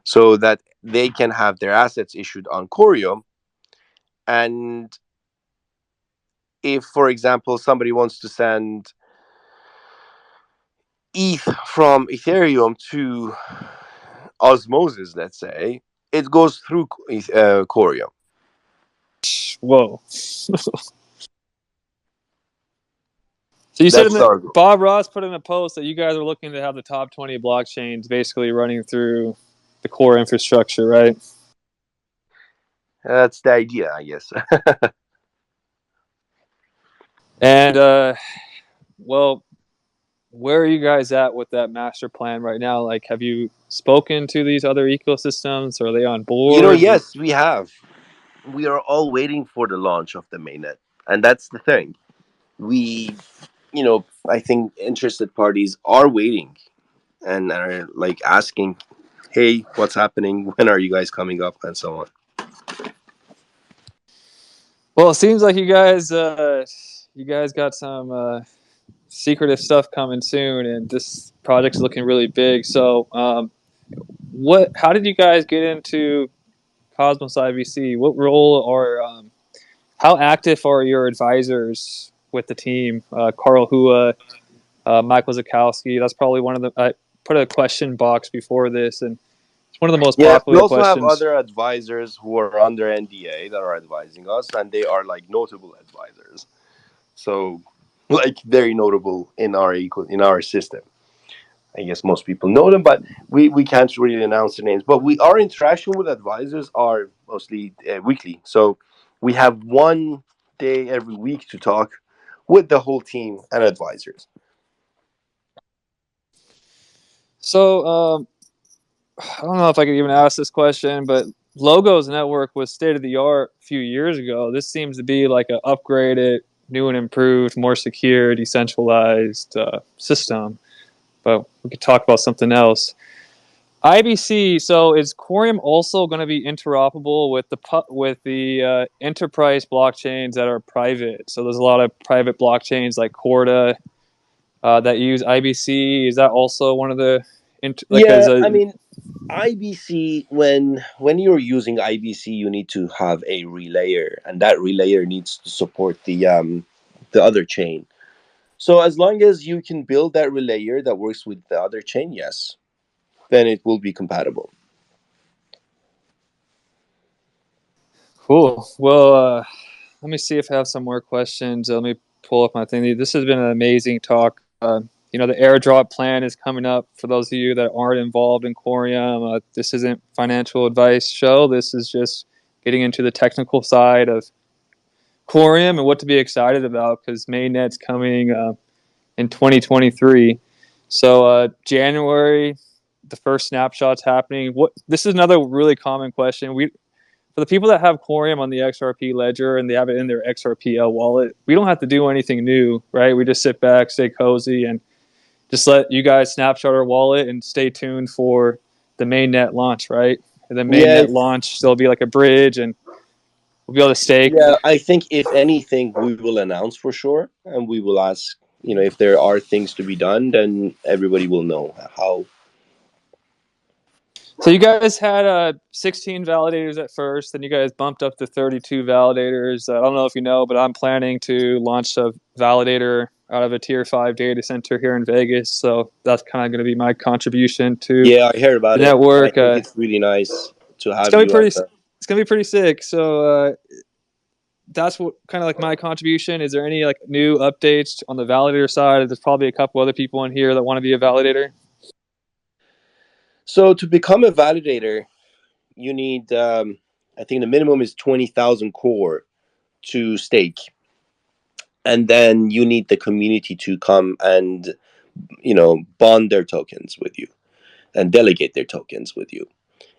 so that they can have their assets issued on Coreum. And if, for example, somebody wants to send ETH from Ethereum to osmosis, let's say, it goes through Coreum. Whoa. So you said in That's the our goal. Bob Ross put in a post that you guys are looking to have the top 20 blockchains basically running through the core infrastructure, right? That's the idea, I guess. And well, where are you guys at with that master plan right now? Like, have you spoken to these other ecosystems? Are they on board? Yes, we have. We are all waiting for the launch of the mainnet, and that's the thing. We, I think interested parties are waiting and are like asking, "Hey, what's happening? When are you guys coming up?" and so on. Well, it seems like you guys got some secretive stuff coming soon, and this project's looking really big. So, what? How did you guys get into Cosmos IBC? What role or how active are your advisors with the team? Carl Hua, Michael Zakowski. That's probably one of the. I put a question box before this, and it's one of the most Yes, we popular also have questions. other advisors who are under NDA that are advising us, and they are like notable advisors. So, like very notable in our system. I guess most people know them, but we can't really announce their names. But our interaction with advisors are mostly weekly. So we have one day every week to talk with the whole team and advisors. So, I don't know if I could even ask this question, but Logos Network was state of the art a few years ago. This seems to be like an upgraded, new and improved, more secure, decentralized system. But we could talk about something else. IBC. So is Coreum also going to be interoperable with the enterprise blockchains that are private? So there's a lot of private blockchains like Corda that use IBC. Is that also one of the like as Yeah, a I mean, IBC, when you're using IBC, you need to have a relayer, and that relayer needs to support the other chain. So as long as you can build that relayer that works with the other chain, yes, then it will be compatible. cool? Well, let me see if I have some more questions. Let me pull up my thing. This has been an amazing talk. The airdrop plan is coming up. For those of you that aren't involved in Coreum, this isn't financial advice show. This is just getting into the technical side of Coreum and what to be excited about because mainnet's coming in 2023. So January, the first snapshot's happening. What this is another really common question. We For the people that have Coreum on the XRP ledger and they have it in their XRPL wallet, we don't have to do anything new, right? We just sit back, stay cozy, and just let you guys snapshot our wallet and stay tuned for the mainnet launch, right? And the Yeah, mainnet launch, there'll be like a bridge, and we'll be able to stake. yeah. I think if anything, we will announce for sure, and we will ask. If there are things to be done, then everybody will know how. So you guys had 16 validators at first, then you guys bumped up to 32 validators. I don't know if you know, but I'm planning to launch a validator out of a tier 5 data center here in Vegas. So that's kind of going to be my contribution to Yeah, I heard the about it. I network. think it's really nice to It's have gonna be you pretty. as a. It's gonna be pretty sick. So that's what kind of like my contribution. Is there any like new updates on the validator side? There's probably a couple other people in here that want to be a validator. So to become a validator, you need. I think the minimum is 20,000 core to stake, and then you need the community to come and bond their tokens with you and delegate their tokens with you.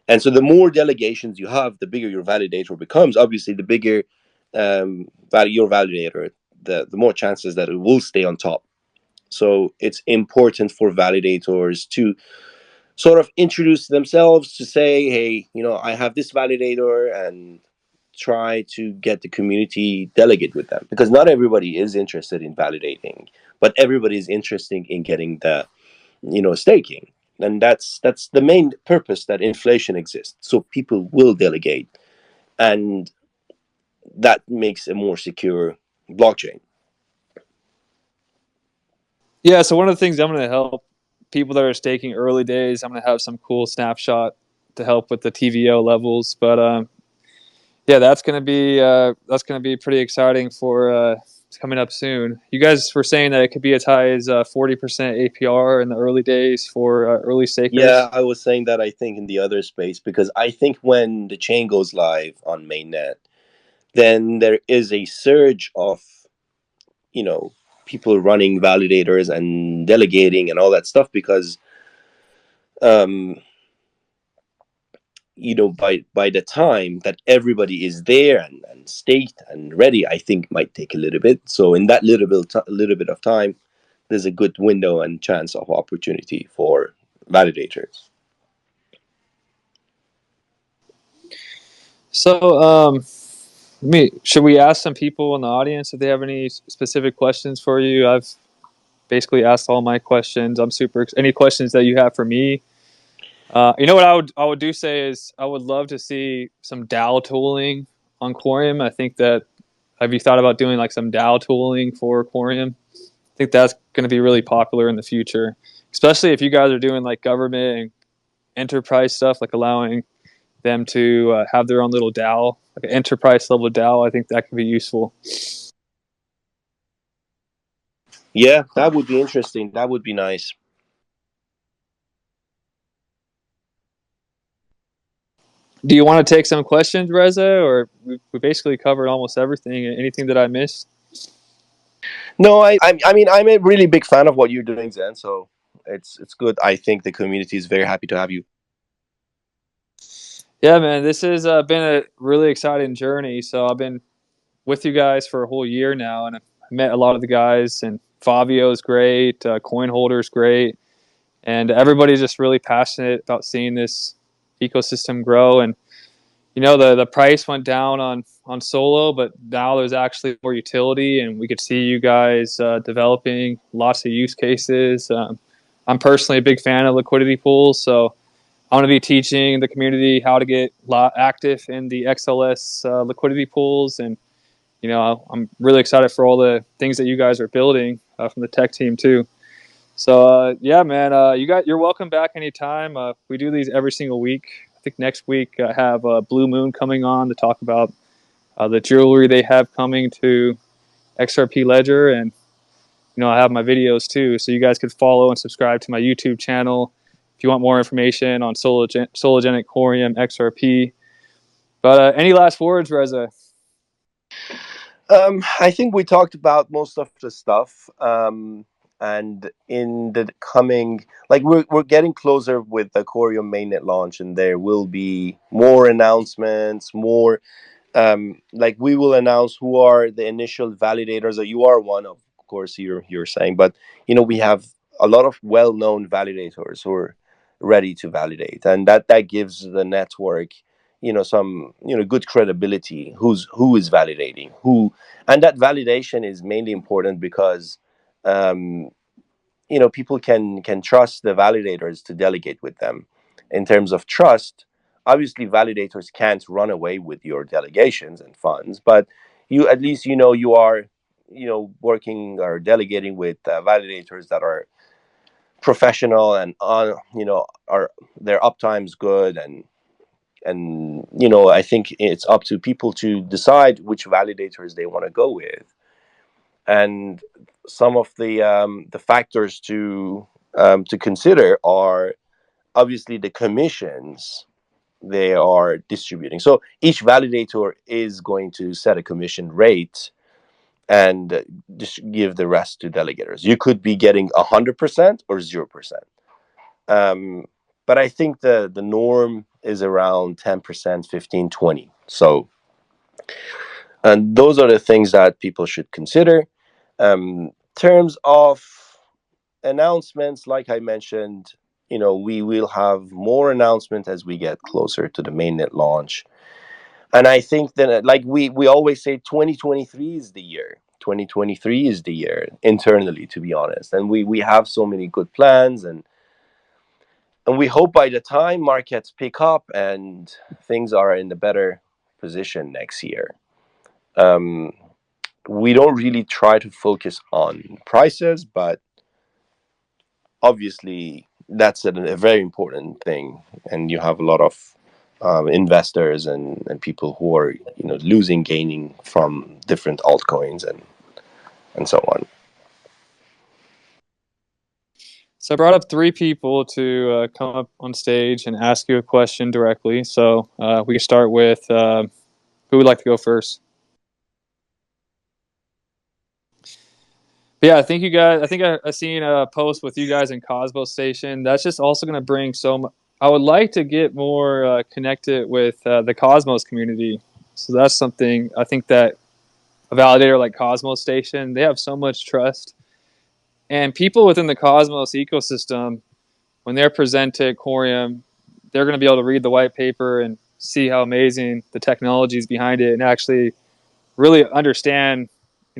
And so the more delegations you have, the bigger your validator becomes. Obviously, the bigger your validator, the more chances that it will stay on top. So it's important for validators to sort of introduce themselves to say, hey, I have this validator, and try to get the community delegate with them, because not everybody is interested in validating, but everybody is interested in getting the staking. And that's the main purpose that inflation exists, so people will delegate, and that makes a more secure blockchain. Yeah. So one of the things I'm going to help people that are staking early days, I'm gonna have some cool snapshot to help with the TVO levels. But yeah, that's gonna be pretty exciting for coming up soon. You guys were saying that it could be as high as 40% APR in the early days for early Yeah, stakers. I was saying that I think in the other space because I think when the chain goes live on mainnet, then there is a surge of, you know, people running validators and delegating and all that stuff because um by the time that everybody is there and staked and ready, I think might take a little bit. So in that little bit of time, there's a good window and chance of opportunity for validators. So should we ask some people in the audience if they have any specific questions for you? I've basically asked all my questions. I'm super. Any questions that you have for me? You know what I would do say is I would love to see some DAO tooling on Coreum. I think that have you thought about doing like some DAO tooling for Coreum? I think that's going to be really popular in the future, especially if you guys are doing like government and enterprise stuff, like allowing them to have their own little DAO, like an enterprise level DAO. I think that could be useful. Yeah, that would be interesting. That would be nice. Do you want to take some questions, Reza, or we basically covered almost everything? Anything that I missed? No, I mean, I'm a really big fan of what you're doing, Zen. So it's good. I think the community is very happy to have you. Yeah, man, this has been a really exciting journey. So I've been with you guys for a whole year now, and I've met a lot of the guys. And Fabio's great, Coin Holder's great, and everybody's just really passionate about seeing this ecosystem grow. And you know, the price went down on Solo, but now there's actually more utility, and we could see you guys developing lots of use cases. I'm personally a big fan of liquidity pools, so I'm going to be teaching the community how to get active in the XLS liquidity pools, and you know, I'm really excited for all the things that you guys are building from the tech team too. So yeah, man, you're welcome back anytime. We do these every single week. I think next week I have Blue Moon coming on to talk about the jewelry they have coming to XRP Ledger, and you know I have my videos too, so you guys could follow and subscribe to my YouTube channel if you want more information on Sologenic Coreum XRP. But any last words, Reza? I think we talked about most of the stuff. And in the coming, like we're getting closer with the Coreum mainnet launch, and there will be more announcements, more like we will announce who are the initial validators. That you are one, of course, you're saying, but we have a lot of well-known validators who are ready to validate, and that gives the network some good credibility. Who is validating who, and that validation is mainly important because um, people can trust the validators to delegate with them. In terms of trust, obviously validators can't run away with your delegations and funds, but you at least you are working or delegating with validators that are professional and on are their uptime's good. And I think it's up to people to decide which validators they want to go with. And some of the factors to consider are obviously the commissions they are distributing. So each validator is going to set a commission rate and just give the rest to delegators. You could be getting 100% or 0%. Um, but I think the norm is around 10%, 15, 20. So, and those are the things that people should consider. Terms of announcements, like I mentioned, we will have more announcements as we get closer to the mainnet launch. And I think that, like we always say, 2023 is the year. 2023 is the year internally, to be honest. And we have so many good plans, and we hope by the time markets pick up and things are in a better position next year. Um, we don't really try to focus on prices, but obviously that's a very important thing, and you have a lot of investors and people who are losing gaining from different altcoins and so on. So I brought up three people to come up on stage and ask you a question directly. So we can start with who would like to go first? But yeah, I think you guys. I think I seen a post with you guys in Cosmos Station. That's just also going to bring so much. I would like to get more connected with the Cosmos community. So that's something I think that a validator like Cosmos Station, they have so much trust, and people within the Cosmos ecosystem, when they're presented Coreum, they're going to be able to read the white paper and see how amazing the technology is behind it, and actually really understand,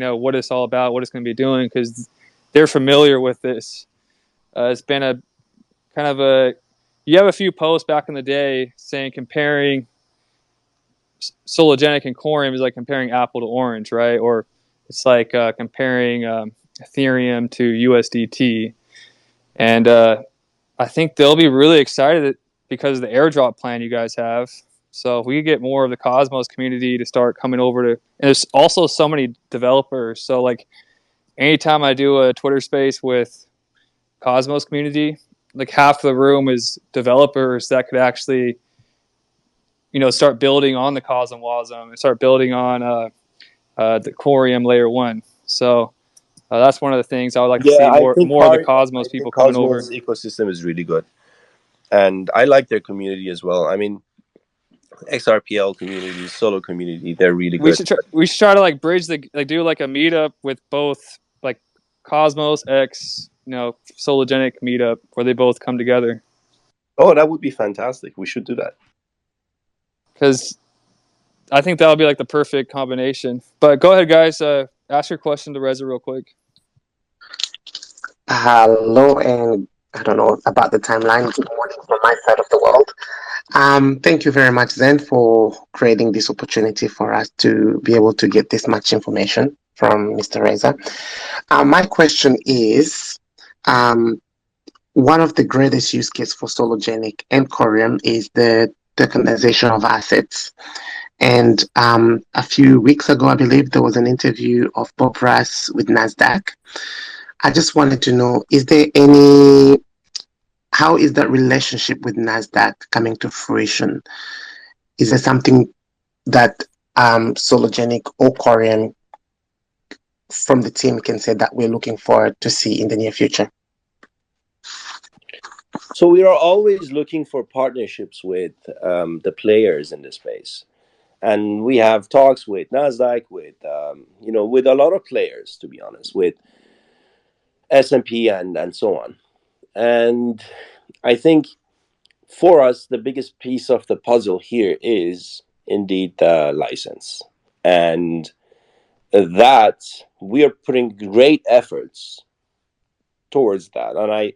what it's all about, what it's going to be doing, because they're familiar with this. It's been a kind of a you have a few posts back in the day saying comparing Sologenic and Coreum is like comparing apple to orange, right? Or it's like comparing Ethereum to USDT, and I think they'll be really excited because of the airdrop plan you guys have. So if we get more of the Cosmos community to start coming over to, and there's also so many developers. So like anytime I do a Twitter space with Cosmos community, like half the room is developers that could actually, start building on the Cosmos and start building on the Coreum layer one. So that's one of the things I would like to Yeah, see more of the Cosmos I people think coming over. Cosmos ecosystem is really good, and I like their community as well. I mean, XRPL community, solo community, they're really good. We should try to like bridge the like do like a meetup with both like Cosmos X Sologenic meetup where they both come together, Oh, that would be fantastic. We should do that. because I think that would be like the perfect combination. But go ahead, guys. Ask your question to Reza real quick. Hello, and I don't know about the timeline. Good morning from my side of the world. Thank you very much, Zen, for creating this opportunity for us to be able to get this much information from Mr. Reza. My question is, um, one of the greatest use cases for Sologenic and Coreum is the tokenization of assets. And a few weeks ago, I believe there was an interview of Bob Russ with Nasdaq. I just wanted to know, how is that relationship with Nasdaq coming to fruition? Is there something that Sologenic or Coreum from the team can say that we're looking forward to see in the near future? So we are always looking for partnerships with the players in the space, and we have talks with Nasdaq, with with a lot of players. To be honest, with S&P and so on. And I think for us, the biggest piece of the puzzle here is indeed the license, and that we are putting great efforts towards that. And I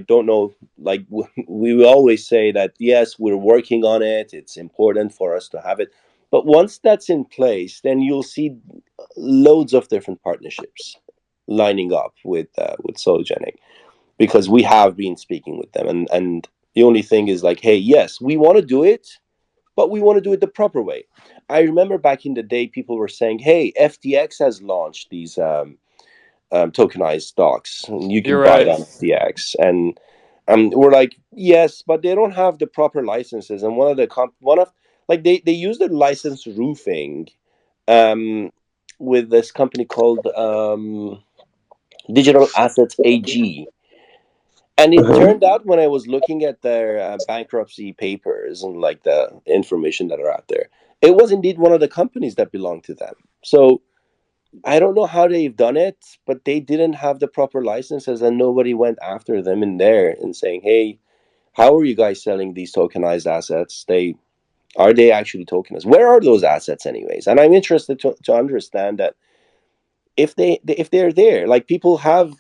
don't know, like we will always say that yes, we're working on it, it's important for us to have it, but once that's in place, then you'll see loads of different partnerships lining up with Sologenic, because we have been speaking with them, and the only thing is like, hey, yes, we want to do it, but we want to do it the proper way. I remember back in the day, people were saying, hey, FTX has launched these tokenized stocks, and you can You're buy it right. on FTX. And we're like, yes, but they don't have the proper licenses. And one of like they use the license roofing um, with this company called Digital Assets AG. And it Mhm. turned out, when I was looking at their bankruptcy papers and like the information that are out there, it was indeed one of the companies that belonged to them. So I don't know how they've done it, but they didn't have the proper licenses, and nobody went after them in there and saying, "Hey, how are you guys selling these tokenized assets? Are they actually tokenized? Where are those assets, anyways?" And I'm interested to understand that if they're there, like people have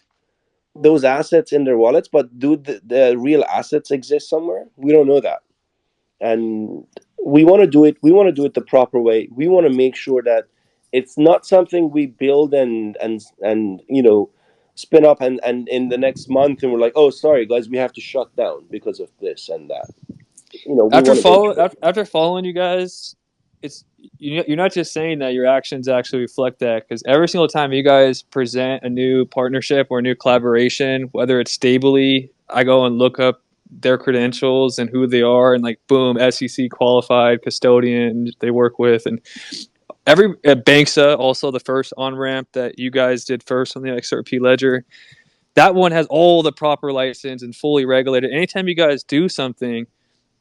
those assets in their wallets, but do the real assets exist somewhere? We don't know that, and we want to do it. We want to do it the proper way. We want to make sure that it's not something we build and spin up and in the next month, and we're like, oh, sorry guys, we have to shut down because of this and that. We want to make sure. After following you guys, it's you're not just saying that, your actions actually reflect that, because every single time you guys present a new partnership or a new collaboration, whether it's Stably, I go and look up their credentials and who they are, and like boom, SEC qualified custodian they work with, and every Banksa, also the first on ramp that you guys did first on the XRP ledger, that one has all the proper license and fully regulated. Anytime you guys do something,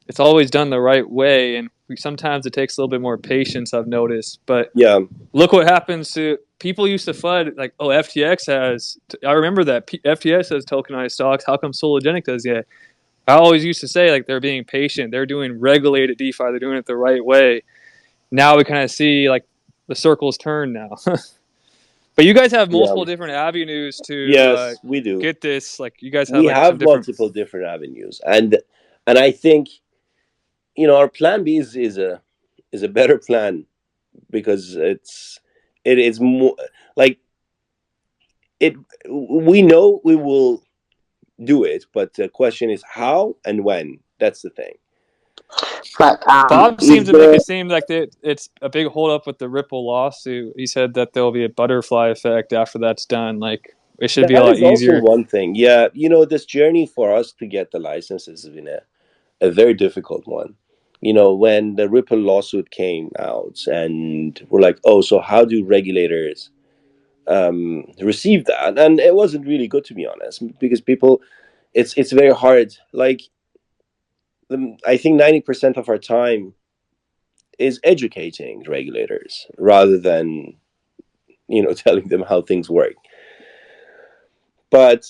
it's always done the right way, and sometimes it takes a little bit more patience, I've noticed. But Yeah, look what happens to people used to FUD like, oh, FTX has. I remember that FTX has tokenized stocks. How come Sologenic does yet? I always used to say like they're being patient. They're doing regulated DeFi. They're doing it the right way. Now we kind of see like the circles turn now. But you guys have yeah. multiple different avenues to Yes, we do. get this. Like you guys have We like some have different. multiple different avenues, and I think our plan B is a better plan, because it is more like it. We know we will do it, but the question is how and when. That's the thing. But Bob seemed is to make there it seem like it's a big holdup with the Ripple lawsuit. He said that there'll be a butterfly effect after that's done. Like it should be a That lot is also easier. one thing. Yeah, this journey for us to get the licenses has been a very difficult one. When the Ripple lawsuit came out, and we're like, oh, so how do regulators receive that? And it wasn't really good, to be honest, because people, it's very hard. Like, I think 90% of our time is educating regulators rather than telling them how things work. But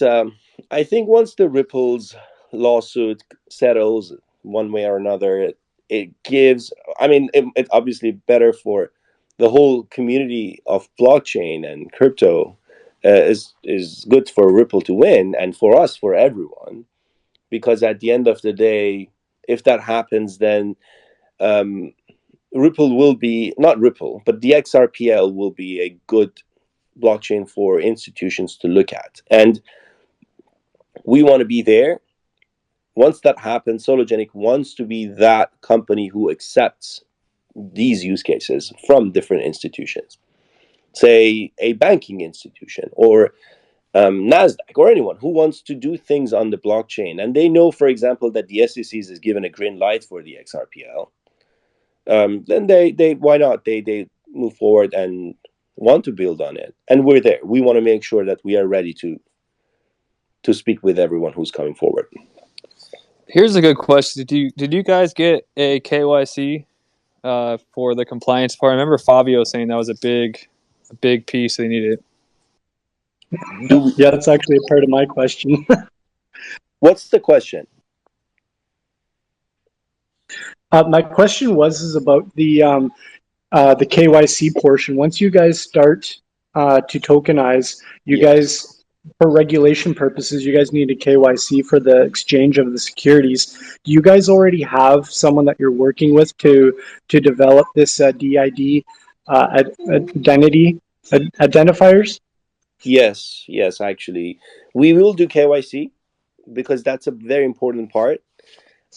I think once the Ripple's lawsuit settles one way or another, it gives. I mean, it obviously better for the whole community of blockchain and crypto. Is good for Ripple to win, and for us, for everyone, because at the end of the day, if that happens, then um, Ripple will be, not Ripple, but the XRPL will be a good blockchain for institutions to look at, and we want to be there. Once that happens, Sologenic wants to be that company who accepts these use cases from different institutions, say a banking institution or NASDAQ, or anyone who wants to do things on the blockchain. And they know, for example, that the SEC is given a green light for the XRPL. Then they why not? They move forward and want to build on it. And we're there. We want to make sure that we are ready to speak with everyone who's coming forward. Here's a good question. Did you guys get a KYC for the compliance part? I remember Fabio saying that was a big piece they needed. Yeah, that's actually a part of my question. What's the question? My question is about the KYC portion. Once you guys start to tokenize, you guys, for regulation purposes, you guys need a KYC for the exchange of the securities. Do you guys already have someone that you're working with to develop this DID identity identifiers? Yes, actually. We will do KYC because that's a very important part.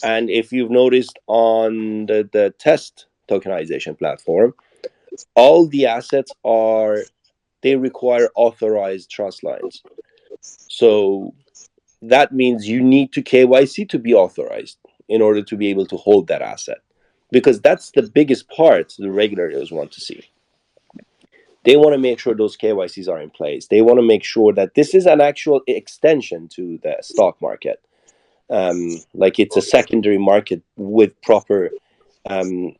And if you've noticed on the test tokenization platform, all the assets they require authorized trust lines. So that means you need to KYC to be authorized in order to be able to hold that asset, because that's the biggest part the regulators want to see. They want to make sure those KYCs are in place. They want to make sure that this is an actual extension to the stock market. Like it's a secondary market with proper, with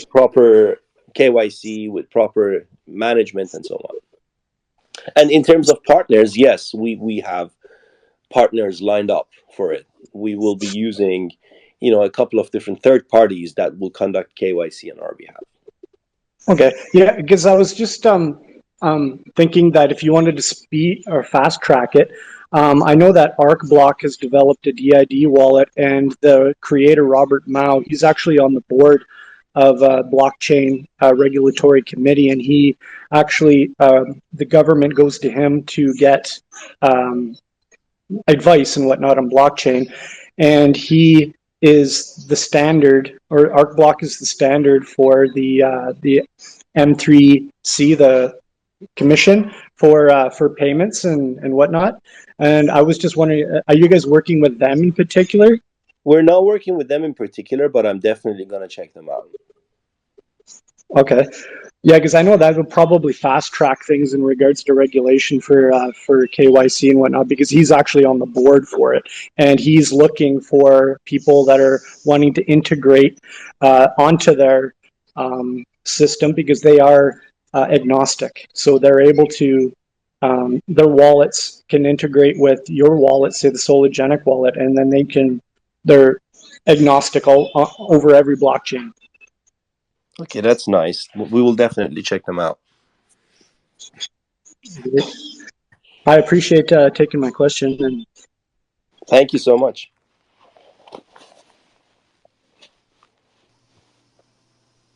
proper KYC, with proper management, and so on. And in terms of partners, yes, we have partners lined up for it. We will be using, a couple of different third parties that will conduct KYC on our behalf. Okay, yeah, because I was just thinking that if you wanted to speed or fast track it, I know that ArcBlock has developed a DID wallet, and the creator, Robert Mao, he's actually on the board of blockchain regulatory committee, and he actually the government goes to him to get advice and whatnot on blockchain, and he is the standard, or ArcBlock is the standard for the M3C, the commission for payments and whatnot. And I was just wondering, are you guys working with them in particular? We're not working with them in particular, but I'm definitely going to check them out. Okay. Yeah, because I know that would probably fast track things in regards to regulation for KYC and whatnot, because he's actually on the board for it, and he's looking for people that are wanting to integrate onto their system, because they are agnostic, so they're able to their wallets can integrate with your wallet, say the Sologenic wallet, and then they're agnostic over every blockchain. Okay, that's nice. We will definitely check them out. I appreciate taking my question. And thank you so much.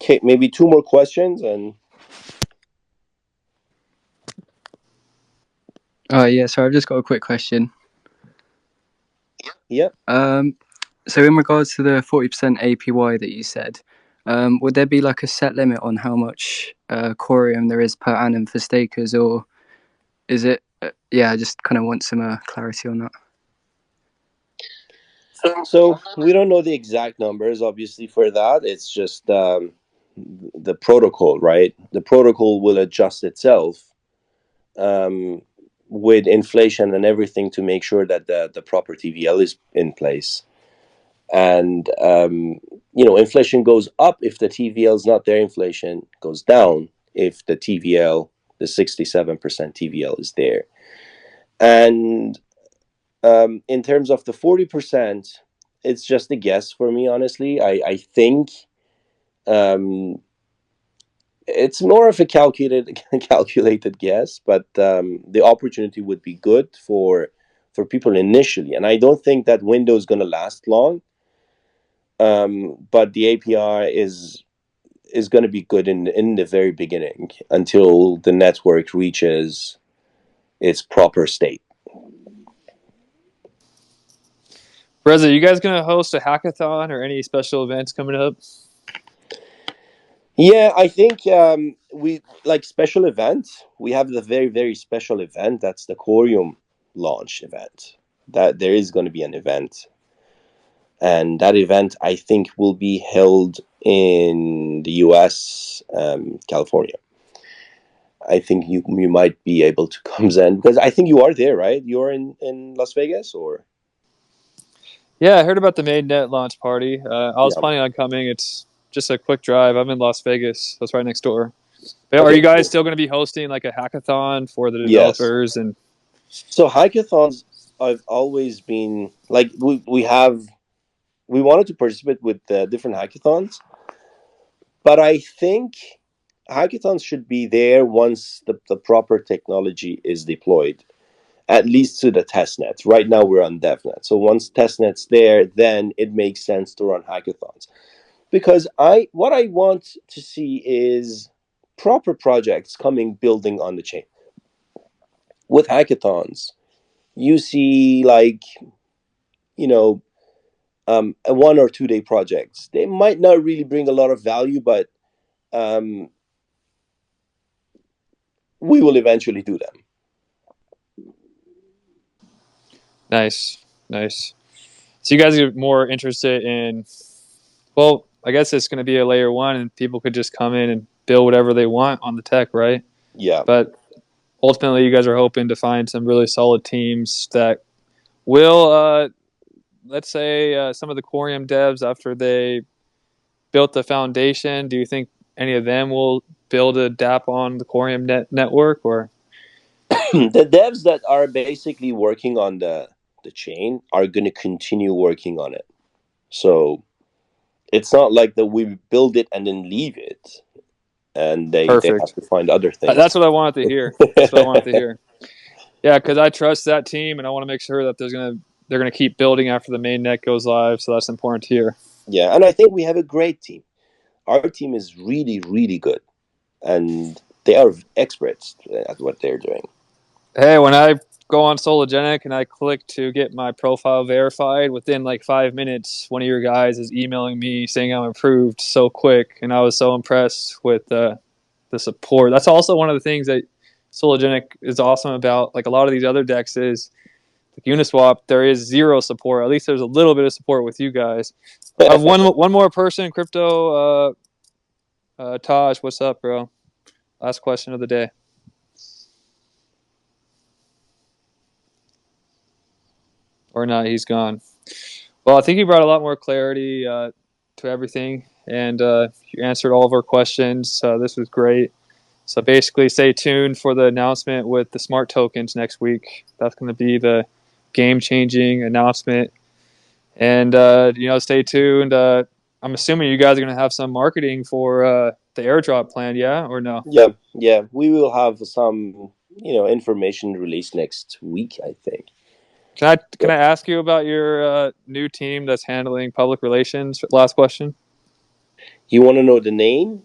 Okay, maybe 2 more questions and. Yeah, so I've just got a quick question. Yep. So in regards to the 40% APY that you said, would there be like a set limit on how much Coreum there is per annum for stakers, or is it? I just kind of want some clarity on that. So we don't know the exact numbers, obviously, for that. It's just the protocol, right? The protocol will adjust itself with inflation and everything to make sure that the proper TVL is in place. And, inflation goes up if the TVL is not there. Inflation goes down if the TVL, the 67% TVL is there. And in terms of the 40%, it's just a guess for me, honestly. I think it's more of a calculated guess, but the opportunity would be good for people initially. And I don't think that window is going to last long. But the API is going to be good in the very beginning until the network reaches its proper state. Reza, you guys gonna host a hackathon or any special events coming up? Yeah, I think we like special events. We have the very, very special event. That's the Coreum launch event. That there is going to be an event. And that event, I think, will be held in the US, California. I think you might be able to come then, because I think you are there, right? You're in Las Vegas, or? Yeah, I heard about the mainnet launch party. I was planning on coming. It's just a quick drive. I'm in Las Vegas. That's right next door. But are you guys still going to be hosting like a hackathon for the developers? Yes. And so hackathons, I've always been like we wanted to participate with different hackathons, but I think hackathons should be there once the proper technology is deployed, at least to the testnet. Right now we're on DevNet. So once testnet's there, then it makes sense to run hackathons. Because what I want to see is proper projects building on the chain. With hackathons, you see a 1 or 2 day projects. They might not really bring a lot of value, but we will eventually do them. Nice. So you guys are more interested in, well, I guess it's going to be a layer 1 and people could just come in and build whatever they want on the tech, right? Yeah. But ultimately, you guys are hoping to find some really solid teams that will, let's say, some of the Coreum devs, after they built the foundation, do you think any of them will build a dApp on the Coreum network, or? The devs that are basically working on the chain are going to continue working on it. So it's not like that we build it and then leave it, and they have to find other things. That's what I wanted to hear. Yeah, because I trust that team, and I want to make sure that they're gonna keep building after the mainnet goes live. So that's important to hear. Yeah, and I think we have a great team. our team is really, really good, and they are experts at what they're doing. Hey, when I go on Sologenic and I click to get my profile verified, within like 5 minutes, one of your guys is emailing me saying I'm approved so quick, and I was so impressed with the support. That's also one of the things that Sologenic is awesome about. Like a lot of these other decks is like Uniswap, there is zero support. At least there's a little bit of support with you guys. I have one more person, Crypto. Taj, what's up, bro? Last question of the day. Or not, he's gone. Well, I think you brought a lot more clarity to everything, and you answered all of our questions. This was great. So basically, stay tuned for the announcement with the smart tokens next week. That's going to be the game-changing announcement. And, stay tuned. I'm assuming you guys are going to have some marketing for the airdrop plan, yeah, or no? Yeah. We will have some, information released next week, I think. Can I ask you about your new team that's handling public relations? Last question. You want to know the name?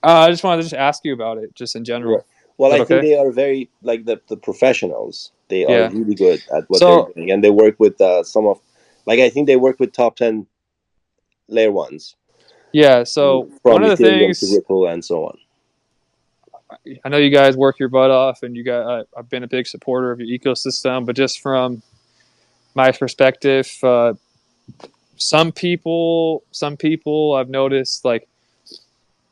I just wanted to ask you about it, just in general. Well, I think okay? they are very like the professionals. They are Yeah. really good at what So- they're doing, and they work with some of, I think they work with top 10 layer ones. Yeah. So from one of the Ethereum to things Ripple and so on. I know you guys work your butt off, and I've been a big supporter of your ecosystem. But just from my perspective, some people I've noticed like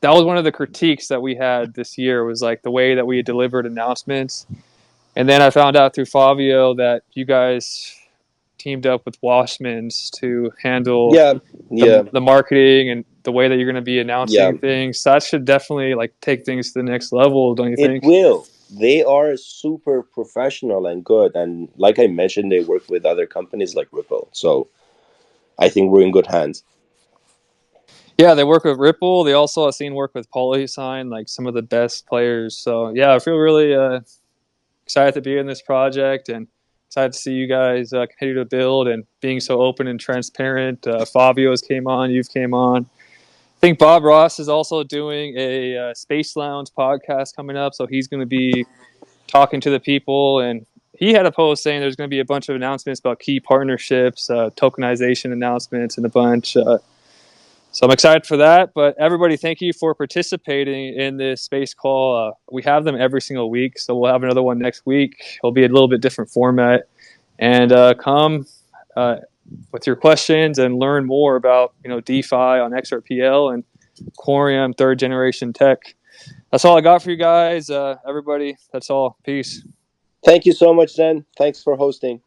that was one of the critiques that we had this year was like the way that we had delivered announcements. And then I found out through Fabio that you guys teamed up with Washmans to handle the marketing and the way that you're going to be announcing things. So that should definitely like take things to the next level, don't you think? It will. They are super professional and good, and like I mentioned, they work with other companies like Ripple. So I think we're in good hands. Yeah, they work with Ripple. They also I've seen work with PolySign, like some of the best players. So yeah, I feel really excited to be in this project and excited to see you guys continue to build and being so open and transparent. Fabio's came on, you've came on. I think Bob Ross is also doing a Space Lounge podcast coming up, so he's going to be talking to the people. And he had a post saying there's going to be a bunch of announcements about key partnerships, tokenization announcements, and a bunch. So I'm excited for that. But everybody, thank you for participating in this space call. We have them every single week, so we'll have another one next week. It'll be a little bit different format. And come with your questions and learn more about DeFi on XRPL and Coreum third generation tech. That's all I got for you guys. Everybody, that's all. Peace. Thank you so much, Zen. Thanks for hosting.